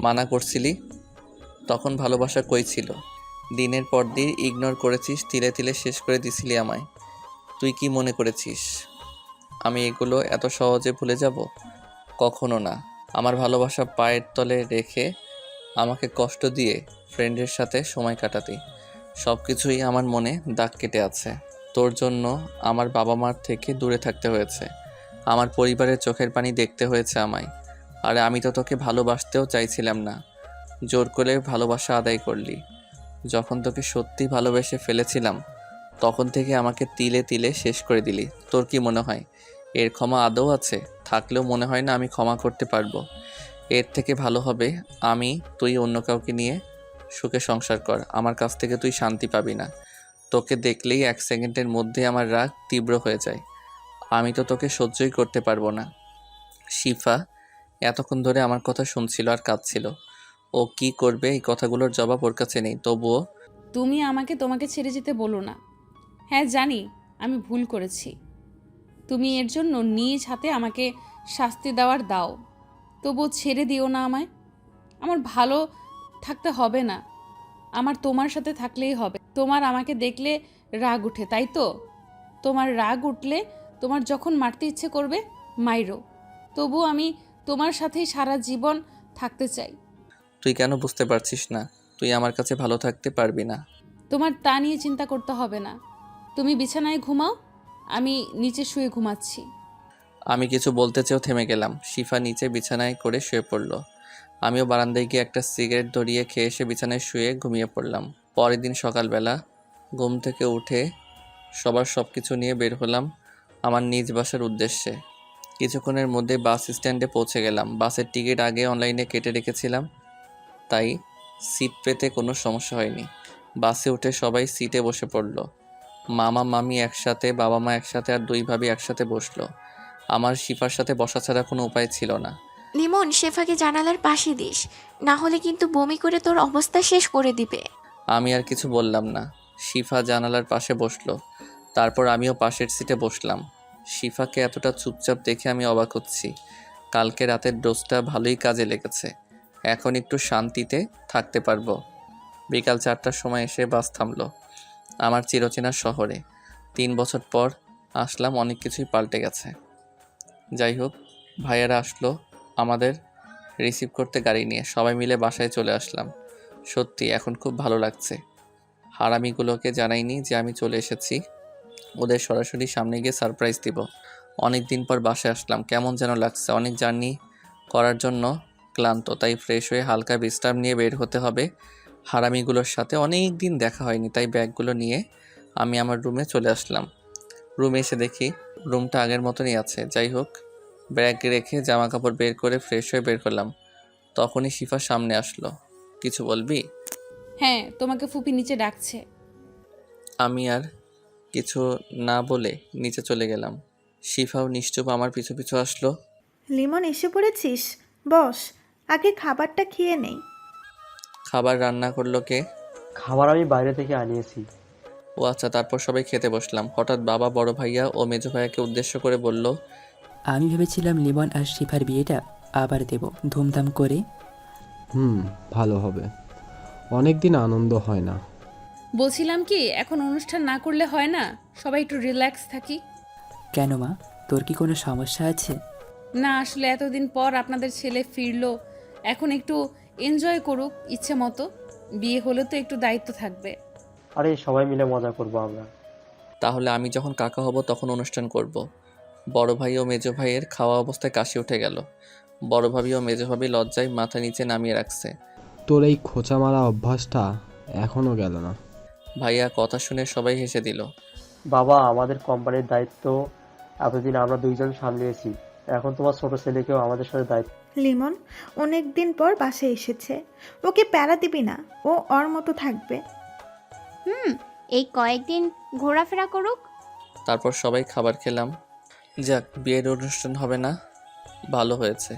মানা করছিলি তখন ভালোবাসা কই ছিল? দিনের পর দিন ইগনোর করেছিস, তিলে তিলে শেষ করে দিছিলি আমায়। তুই কি মনে করেছিস আমি এগুলো এত সহজে ভুলে যাব? কখনো না। আমার ভালোবাসা পায়ের তলে রেখে আমাকে কষ্ট দিয়ে ফ্রেন্ডের সাথে সময় কাটাতি, সব কিছুই আমার মনে দাগ কেটে আছে। তোর জন্য আমার বাবা মার থেকে দূরে থাকতে হয়েছে, আমার পরিবারের চোখের পানি দেখতে হয়েছে আমায়। আর আমি তো তোকে ভালোবাসতেও চাইছিলাম না, জোর করে ভালোবাসা আদায় করলি। যখন তোকে সত্যি ভালোবেসে ফেলেছিলাম তখন থেকে আমাকে তিলে তিলে শেষ করে দিলি। তোর কি মনে হয় এর ক্ষমা আদৌ আছে? থাকলেও মনে হয় না আমি ক্ষমা করতে পারবো। এর থেকে ভালো হবে তুই অন্য কাউকে নিয়ে সুখে সংসার কর। আমার কাছ থেকে তুই শান্তি পাবি না। তোকে দেখলেই 1 সেকেন্ডের মধ্যে আমার রাগ তীব্র হয়ে যায়। আমি তো তোকে সহ্যই করতে পারবো না। শিফা এতক্ষণ ধরে আমার কথা শুনছিল আর কাঁদছিল। ও কি করবে এই কথাগুলোর জবাব ওর কাছে নেই, তবুও। তুমি আমাকে তোমাকে ছেড়ে যেতে বলো না। হ্যাঁ জানি আমি ভুল করেছি, তুমি এর জন্য নিজ হাতে আমাকে শাস্তি দাও, তবুও ছেড়ে দিও না আমায়। আমার ভালো থাকতে হবে না, আমার তোমার সাথে থাকলেই হবে। তোমার আমাকে দেখলে রাগ উঠে তাই তো? তোমার রাগ উঠলে তোমার যখন মারতে ইচ্ছে করবে মাইরো, তবু আমি তোমার সাথেই সারা জীবন থাকতে চাই। তুই কেন বুঝতে পারছিস না? তুই আমার কাছে ভালো থাকতে পারবি না। তোমার তা নিয়ে চিন্তা করতে হবে না। তুমি বিছানায় ঘুমাও, আমি নিচে শুয়ে ঘুমাচ্ছি। আমি কিছু বলতে চেয়েও থেমে গেলাম। শিফা নিচে বিছানায় করে শুয়ে পড়ল। আমিও বারান্দায় গিয়ে একটা সিগারেট ধরিয়ে খেয়ে এসে বিছানায় শুয়ে ঘুমিয়ে পড়লাম। পরের দিন সকালবেলা ঘুম থেকে উঠে সবার সব কিছু নিয়ে বের হলাম আমার নিজ বাসার উদ্দেশ্যে। কিছুক্ষণের মধ্যে বাস স্ট্যান্ডে পৌঁছে গেলাম। বাসের টিকিট আগে অনলাইনে কেটে রেখেছিলাম, তাই সিট পেতে কোনো সমস্যা হয়নি। বাসে উঠে সবাই সিটে বসে পড়ল। মামা মামি একসাথে, বাবা মা একসাথে, আর 2 ভাবি একসাথে বসলো। আমার শিফার সাথে বসা ছাড়া কোনো উপায় ছিল না। লিমন, শেফাকে জানালার পাশে দিস, না হলে কিন্তু বমি করে তোর অবস্থা শেষ করে দিবে। আমি আর কিছু বললাম না। শিফা জানালার পাশে বসলো, তারপর আমিও পাশের সিটে বসলাম। শিফাকে এতটা চুপচাপ দেখে আমি অবাক হচ্ছি। কালকে রাতের ডোজটা ভালোই কাজে লেগেছে, এখন একটু শান্তিতে থাকতে পারবো। বিকাল 4টার সময় এসে বাস থামলো আমার চিরচেনা শহরে। 3 বছর পর আসলাম, অনেক কিছুই পাল্টে গেছে। যাই হোক, ভাইয়ারা আসলো আমাদের রিসিভ করতে গাড়ি নিয়ে। সবাই মিলে বাসায় চলে আসলাম। সত্যি এখন খুব ভালো লাগছে। হারামিগুলোকে জানাইনি যে আমি চলে এসেছি। ওদের সরাসরি সামনে গিয়ে সারপ্রাইজ দিব। অনেক দিন পর বাসায় আসলাম, কেমন যেন লাগছে। অনেক জার্নি করার জন্য ক্লান্ত, তাই ফ্রেশ হয়ে হালকা বিশ্রাম নিয়ে বের হতে হবে। হারামিগুলোর সাথে অনেক দিন দেখা হয়নি, তাই ব্যাগগুলো নিয়ে আমি আমার রুমে চলে আসলাম। রুমে এসে দেখি রুমটা আগের মতনই আছে। যাই হোক, ব্যাগ রেখে জামা কাপড় বের করে ফ্রেশ হয়ে বের করলাম। তখনই শিফা সামনে আসলো। কিছু বলবি? হ্যাঁ, তোমাকে ফুপি নিচে ডাকছে। আমি আর কিছু না বলে নিচে চলে গেলাম। শিফাও নিশ্চুপ আমার পিছু পিছু আসলো। লিমন এসে পড়েছিস? বস, আগে খাবারটা খেয়ে নেই। খাবার রান্না করলো কে? খাবার আমি বাইরে থেকে আনিয়েছি। ও আচ্ছা, তারপর সবাই খেতে বসলাম। হঠাৎ বাবা বড় ভাইয়া ও মেজো ভাইয়াকে উদ্দেশ্য করে বলল, আমি ভেবেছিলাম লিমন আর শিফার বিয়েটা আবার দেব ধুমধাম করে। ভালো হবে, অনেক দিন আনন্দ হয় না। বলছিলাম কি, এখন অনুষ্ঠান না করলে হয় না? সবাই একটু রিল্যাক্স থাকি। কেন মা, তোর কি কোনো সমস্যা আছে? না, আসলে এতদিন পর আপনাদের ছেলে ফিরলো, এখন একটু এনজয় করুক ইচ্ছে মতো। বিয়ে হলে তো একটু দায়িত্ব থাকবে। আরে সবাই মিলে মজা করবো আমরা। তাহলে আমি যখন কাকা হব তখন অনুষ্ঠান করব। বড় ভাই ও মেজো ভাইয়ের খাওয়া অবস্থায় কাশি উঠে গেল। বড় ভাবি ও মেজো ভাবি লজ্জায় মাথা নিচে নামিয়ে রাখছে। তোর এই খোঁচা মারা অভ্যাসটা এখনও গেল না। ভাইয়া কথা শুনে সবাই হেসে দিল। বাবা, আমাদের কোম্পানির দায়িত্ব এতদিন আমরা দুইজন সামলিয়েছি, এখন তোমার ছোট ছেলেকেও আমাদের সাথে দায়িত্ব। লিমন অনেক দিন পর বাসায় এসেছে, ওকে প্যারা দিবি না, ও ওর মতো থাকবে। এই কয়েকদিন ঘোরাফেরা করুক। তারপর সবাই খাবার খেলাম। যাক, বিয়ের অনুষ্ঠান হবে না, ভালো হয়েছে।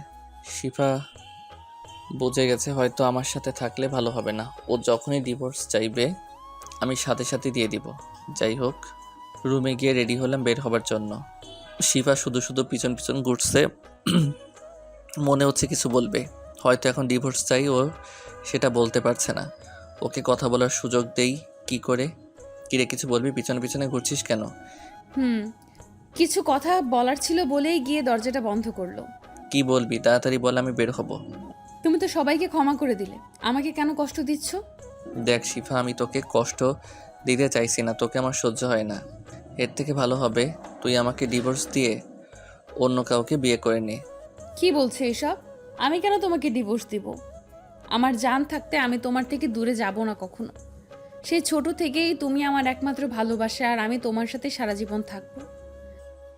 শিফা বুঝে গেছে হয়তো আমার সাথে থাকলে ভালো হবে না। ও যখনই ডিভোর্স চাইবে আমি সাথে সাথে দিয়ে দিব। যাই হোক, রুমে গিয়ে রেডি হলাম বের হবার জন্য। শিফা শুধু শুধু পিছন পিছন ঘুরছে। মনে হচ্ছে কিছু বলবে, হয়তো এখন ডিভোর্স চাই, ও সেটা বলতে পারছে না। ওকে কথা বলার সুযোগ দেই কি করে? কিরে, কিছু বলবি? পিছনে পিছনে ঘুরছিস কেন? কিছু কথা বলার ছিল বলেই গিয়ে দরজাটা বন্ধ করলো। কি বলবি তাড়াতাড়ি বল, আমি বের হব। তুমি তো সবাইকে ক্ষমা করে দিলে, আমাকে কেন কষ্ট দিচ্ছ? দেখ শিফা, আমি তোকে কষ্ট দিতে চাইছি না, তোকে আমার সহ্য হয় না। এর থেকে ভালো হবে তুই আমাকে ডিভোর্স দিয়ে অন্য কাউকে বিয়ে করে নে। কি বলছো এসব? আমি কেন তোমাকে ডিভোর্স দিব? আমার জান থাকতে আমি তোমার থেকে দূরে যাব না কখনো। সেই ছোট থেকেই তুমি আমার একমাত্র ভালোবাসা, আর আমি তোমার সাথে সারা জীবন থাকবো।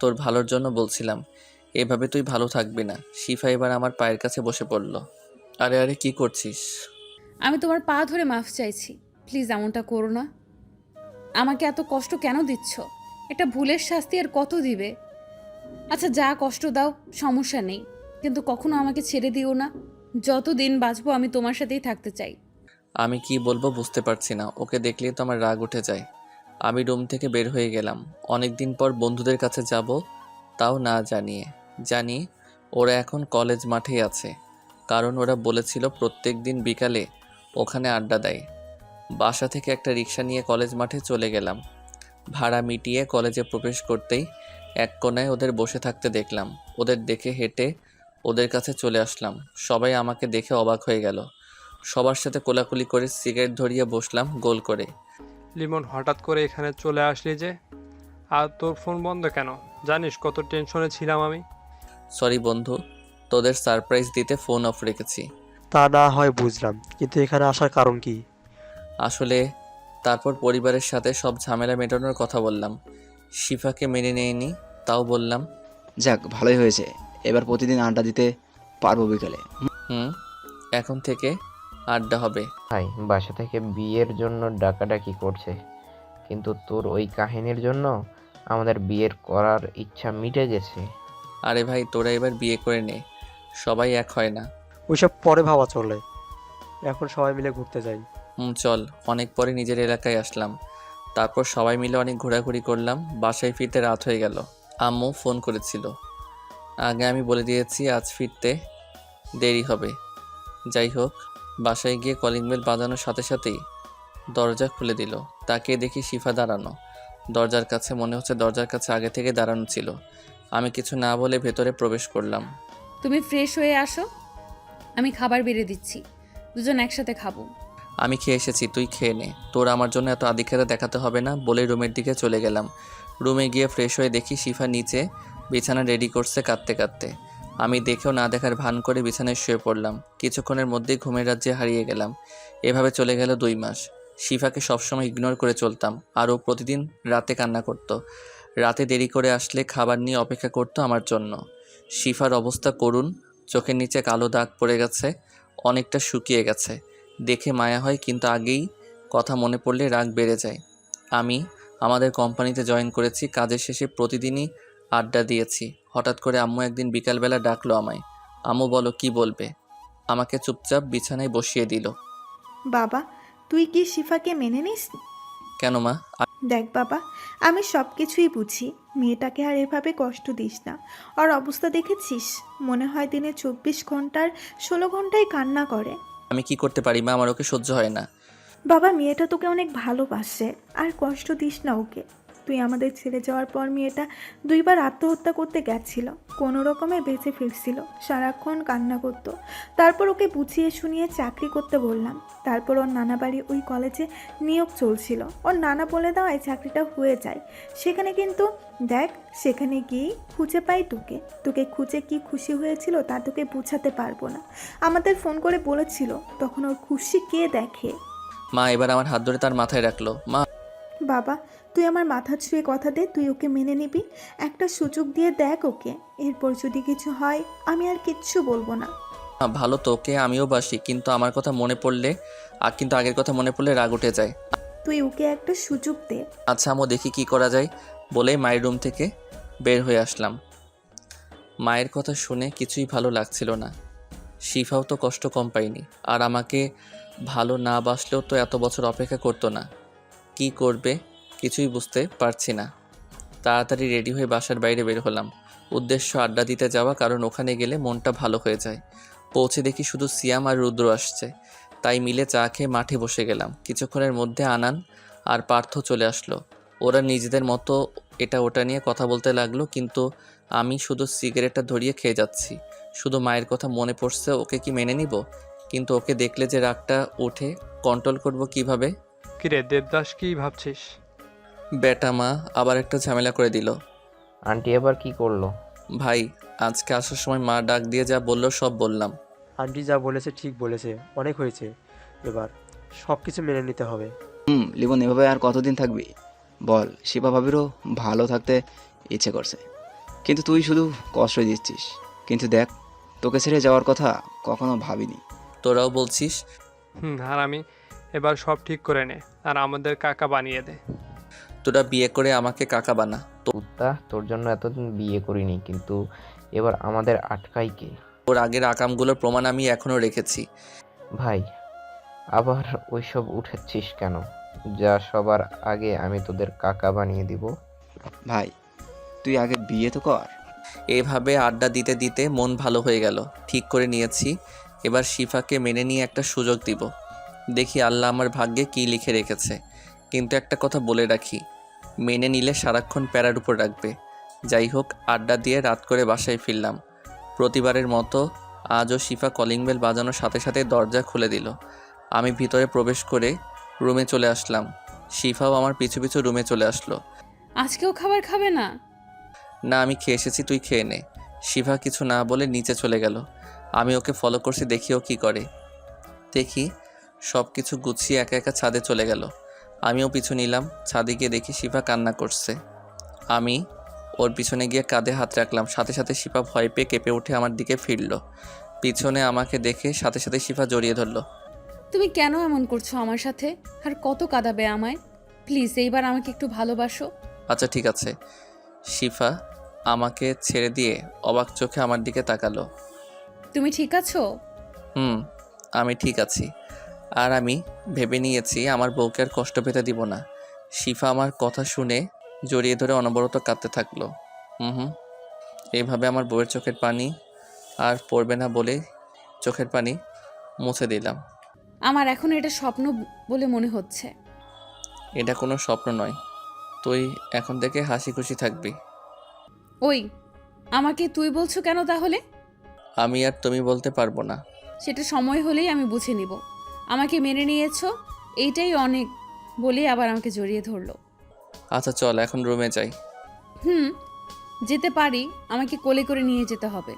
তোর ভালোর জন্য বলছিলাম, এভাবে তুই ভালো থাকবি না। শিফা এবার আমার পায়ের কাছে বসে পড়ল। আরে আরে, কি করছিস? আমি তোমার পা ধরে মাফ চাইছি, প্লিজ এমনটা করো না। আমাকে এত কষ্ট কেন দিচ্ছ? একটা ভুলের শাস্তি আর কত দিবে? আচ্ছা, যা কষ্ট দাও সমস্যা নেই, কিন্তু কখনো আমাকে ছেড়ে দিও না। যতদিন বাঁচবো আমি তোমার সাথেই থাকতে চাই। আমি কি বলবো বুঝতে পারছি না। ওকে দেখলেই তো আমার রাগ উঠে যায়। আমি রুম থেকে বের হয়ে গেলাম। অনেক দিন পর বন্ধুদের কাছে যাব, তাও না জানিয়ে। জানি ওরা এখন কলেজ মাঠেই আছে, কারণ ওরা বলেছিল প্রত্যেক দিন বিকালে ওখানে আড্ডা দেয়। বাসা থেকে একটা রিক্সা নিয়ে কলেজ মাঠে চলে গেলাম। ভাড়া মিটিয়ে কলেজে প্রবেশ করতেই এক কোণায় ওদের বসে থাকতে দেখলাম। ওদের দেখে হেঁটে ওদের কাছে চলে আসলাম। সবাই আমাকে দেখে অবাক হয়ে গেল। সবার সাথে কোলাকুলি করে সিগারেট ধরিয়ে বসলাম গোল করে। লিমন, হঠাৎ করে এখানে চলে আসলি যে? আর তোর ফোন বন্ধ কেন? জানিস কত টেনশনে ছিলাম আমি। সরি বন্ধু, তোদের সারপ্রাইজ দিতে ফোন অফ রেখেছি। তা না হয় বুঝলাম, কিন্তু এখানে আসার কারণ কি? আসলে তারপর পরিবারের সাথে সব ঝামেলা মেটানোর কথা বললাম। শিফাকে মেনে নেয়নি, তাও বললাম। যাক, ভালোই হয়েছে, এবার প্রতিদিন আড্ডা দিতে পারবো বিকালে। এখন থেকে আড্ডা হবে। ভাই বাসা থেকে বিয়ের জন্য ডাকাডাকি করছে, কিন্তু তোর ওই কাহিনীর জন্য আমাদের বিয়ের করার ইচ্ছা মিটে গেছে। আরে ভাই, তোরা এবার বিয়ে করে নে, সবাই এক হয় না। ওইসব পরে ভাবা চলে, এখন সবাই মিলে ঘুরতে যাই। চল। অনেক পরে নিজের এলাকায় আসলাম। তারপর সবাই মিলে অনেক ঘোরাঘুরি করলাম। বাসায় ফিরতে রাত হয়ে গেল। আম্মু ফোন করেছিল, আগে আমি বলে দিয়েছি আজ ফিরতে দেরি হবে। যাই হোক, বাসায় গিয়ে কলিং বেল বাজানোর সাথে সাথেই দরজা খুলে দিল। তাকিয়ে দেখি শিফা দাঁড়ানো দরজার কাছে। মনে হচ্ছে দরজার কাছে আগে থেকে দাঁড়ানো ছিল। আমি কিছু না বলে ভেতরে প্রবেশ করলাম। তুমি ফ্রেশ হয়ে আসো, আমি খাবার বেড়ে দিচ্ছি, দুজন একসাথে খাবো। আমি খেয়ে এসেছি, তুই খেয়ে নে, তোর আমার জন্য এত আদিক্ষেতা দেখাতে হবে না বলে রুমের দিকে চলে গেলাম। রুমে গিয়ে ফ্রেশ হয়ে দেখি শিফা নিচে বিছানা রেডি করছে কাঁদতে কাঁদতে। আমি দেখেও না দেখার ভান করে বিছানায় শুয়ে পড়লাম। কিছুক্ষণের মধ্যেই ঘুমের রাজ্যে হারিয়ে গেলাম। এভাবে চলে গেল 2 মাস। শিফাকে সবসময় ইগনোর করে চলতাম আর ও প্রতিদিন রাতে কান্না করত। রাতে দেরি করে আসলে খাবার নিয়ে অপেক্ষা করতো আমার জন্য। শিফার অবস্থা করুণ, চোখের নিচে কালো দাগ পড়ে গেছে, অনেকটা শুকিয়ে গেছে। দেখে মায়া হয়, কিন্তু আগেই কথা মনে পড়লে রাগ বেড়ে যায়। আমি আমাদের কোম্পানিতে জয়েন করেছি, কাজের শেষে প্রতিদিনই আড্ডা দিয়েছি। হঠাৎ করে আম্মু একদিন বিকালবেলা ডাকলো আমায়। আম্মু বলো কি বলবে, আমাকে চুপচাপ বিছানায় বসিয়ে দিল। বাবা, তুই কি শিফাকে মেনে নিস? কেন মা? দেখ বাবা, আমি সব কিছুই বুঝি। মেয়েটাকে আর এভাবে কষ্ট দিস না। ওর অবস্থা দেখেছিস? মনে হয় দিনে 24 ঘন্টার 16 ঘন্টায় কান্না করে। আমি কি করতে পারি মা, আমার ওকে সহ্য হয় না। বাবা, মেয়েটা তোকে অনেক ভালোবাসে, আর কষ্ট দিস না ওকে। তুই আমাদের ছেড়ে যাওয়ার পর মেয়েটা 2 বার আত্মহত্যা করতে গেছিল, কোনো রকমে বেঁচে ফিরছিল, সারাক্ষণ কান্না করতো। তারপর ওকে বুঝিয়ে শুনিয়ে চাকরি করতে বললাম। তারপর ওর নানা বাড়ি ওই কলেজে নিয়োগ চলছিল, ওর নানা বলে দেওয়ায় চাকরিটা হয়ে যায়। সেখানে কিন্তু দেখ, সেখানে গিয়েই খুঁজে পাই তোকে। তোকে খুঁজে কি খুশি হয়েছিল তা তোকে বোঝাতে পারবো না। আমাদের ফোন করে বলেছিল, তখন ওর খুশি কে দেখে। মা এবার আমার হাত ধরে তার মাথায় রাখলো। মা বাবা, তুই আমার মাথা ছুঁয়ে কথা দে, তুই ওকে মেনে নিবি। একটা সুযোগ দিয়ে দেখ ওকে। এরপর যদি কিছু হয় আমি আর কিচ্ছু বলবো না। ভালো তো, ওকে আমিও বাসি, কিন্তু আমার কথা মনে পড়লে কিন্তু আগের কথা মনে পড়লে রাগ উঠে যায়। তুই ওকে একটা সুযোগ দে। আচ্ছা আম্মু, দেখি কি করা যায় বলেই মায়ের রুম থেকে বের হয়ে আসলাম। মায়ের কথা শুনে কিছুই ভালো লাগছিল না। শিফাও তো কষ্ট কম পায়নি, আর আমাকে ভালো না বাসলেও তো এত বছর অপেক্ষা করতো না। কি করবে কিছুই বুঝতে পারছি না। তাড়াতাড়ি রেডি হয়ে বাসার বাইরে বের হলাম। উদ্দেশ্য আড্ডা দিতে যাওয়া, কারণ ওখানে গেলে মনটা ভালো হয়ে যায়। পৌঁছে দেখি শুধু সিয়াম আর রুদ্র আসছে, তাই মিলে চা খেয়ে মাঠে বসে গেলাম। কিছুক্ষণের মধ্যে আনান আর পার্থ চলে আসলো। ওরা নিজেদের মতো এটা ওটা নিয়ে কথা বলতে লাগলো, কিন্তু আমি শুধু সিগারেটটা ধরিয়ে খেয়ে যাচ্ছি। শুধু মায়ের কথা মনে পড়ছে, ওকে কি মেনে নিব? কিন্তু ওকে দেখলে যে রাগটা ওঠে, কন্ট্রোল করব কিভাবে? কিরে দেবদাস, কি ভাবছিস? বেটা মা আবার একটা ঝামেলা করে দিল। আন্টি এবার কি করলো? ভাই আজকে আসার সময় মা ডাক দিয়ে যা বললো সব বললাম। আন্টি যা বলেছে ঠিক বলেছে, অনেক হয়েছে, এবার সব কিছু মেনে নিতে হবে। লিমন, এভাবে আর কতদিন থাকবি বল? শিপা ভাবিরও ভালো থাকতে ইচ্ছে করছে, কিন্তু তুই শুধু কষ্ট দিচ্ছিস। কিন্তু দেখ, তোকে ছেড়ে যাওয়ার কথা কখনো ভাবিনি। তোরাও বলছিস? আর আমি এবার সব ঠিক করে নে আর আমাদের কাকা বানিয়ে দে। তোরা বিয়ে করে আমাকে কাকা বানা। কুত্তা, তোর জন্য এতদিন বিয়ে করিনি, কিন্তু এবার আমাদের আটকাই কে? তোর আগের আকামগুলোর প্রমাণ আমি এখনো রেখেছি। ভাই, আবার ওইসব উঠেছিস কেন? যা সবার আগে আমি তোদের কাকা বানিয়ে দিব। ভাই, তুই আগে বিয়ে তো কর। এভাবে আড্ডা দিতে দিতে মন ভালো হয়ে গেল। ঠিক করে নিয়েছি, এবার শিফাকে মেনে নিয়ে একটা সুযোগ দিব। দেখি আল্লাহ আমার ভাগ্যে কী লিখে রেখেছে। কিন্তু একটা কথা বলে রাখি, মেনে নিলে সারাক্ষণ প্যারার উপর রাখবে। যাই হোক, আড্ডা দিয়ে রাত করে বাসায় ফিরলাম। প্রতিবারের মতো আজও শিফা কলিং বেল বাজানোর সাথে সাথে দরজা খুলে দিল। আমি ভিতরে প্রবেশ করে রুমে চলে আসলাম। শিফাও আমার পিছু পিছু রুমে চলে আসলো। আজকেও খাবার খাবে না? না, আমি খেয়ে এসেছি, তুই খেয়ে নে। শিফা কিছু না বলে নিচে চলে গেল। আমি ওকে ফলো করছি, দেখি ও কী করে। দেখি সব কিছু গুছিয়ে একা একা ছাদে চলে গেল। আমিও পিছু নিলাম। ছাদে গিয়ে দেখি শিফা কান্না করছে। আমি ওর পিছনে গিয়ে কাঁধে হাত রাখলাম। সাথে সাথে শিফা ভয় পেয়ে কেঁপে উঠে আমার দিকে ফিরল। পিছনে আমাকে দেখে সাথে সাথে শিফা জড়িয়ে ধরল। তুমি কেন এমন করছো আমার সাথে? আর কত কাঁদাবে আমায়? প্লিজ এইবার আমাকে একটু ভালোবাসো। আচ্ছা ঠিক আছে। শিফা আমাকে ছেড়ে দিয়ে অবাক চোখে আমার দিকে তাকালো। তুমি ঠিক আছো? আমি ঠিক আছি। আর আমি ভেবে নিয়েছি আমার বউকে আর কষ্ট পেতে দিব না। শিফা আমার কথা শুনে জড়িয়ে ধরে অনবরত কাঁদতে থাকলো। এইভাবে আমার বউয়ের চোখের পানি আর পড়বে না বলে চোখের পানি মুছে দিলাম। আমার এখন এটা স্বপ্ন বলে মনে হচ্ছে। এটা কোনো স্বপ্ন নয়, তুই এখন থেকে হাসি খুশি থাকবি। ওই, আমাকে তুই বলছো কেন তাহলে? আমি আর তুমি বলতে পারবো না। সেটা সময় হলেই আমি বুঝে নিব। আমাকে মেনে নিয়েছো, এইটাই অনেক বলে আবার আমাকে জড়িয়ে ধরলো। আচ্ছা চল এখন রুমে যাই। হুম, যেতে পারি, আমাকে কোলে করে নিয়ে যেতে হবে।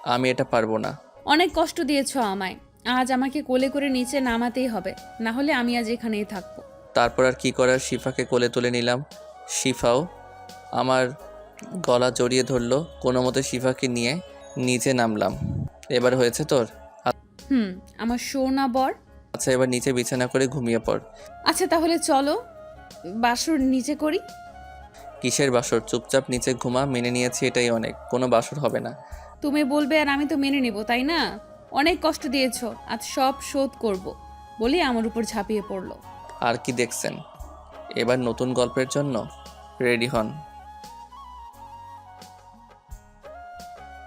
আমি এটা পারবো না। অনেক কষ্ট দিয়েছো আমায়, আজ আমাকে কোলে করে নিচে নামাতেই হবে, না হলে আমি আজ এখানেই থাকবো। তারপর আর কি করার, শিফাকে কোলে তুলে নিলাম। শিফাও আমার গলা জড়িয়ে ধরলো। কোনো মতে শিফাকে নিয়ে নিচে নামলাম। এবার হয়েছে তোর? হুম, আমার সোনা বর। আচ্ছা এবার নিচে বিছানা করে ঘুমিয়ে পড়। আচ্ছা তাহলে চলো বাসর নিচে করি। কিসের বাসর? চুপচাপ নিচে ঘুমা, মেনে নিয়েছি এটাই অনেক, কোনো বাসর হবে না। তুমি বলবে আর আমি তো মেনে নেব, তাই না? অনেক কষ্ট দিয়েছো, আজ সব শোধ করব বলে আমার উপর ঝাঁপিয়ে পড়লো। আর কি দেখছেন? এবার নতুন গল্পের জন্য রেডি হন।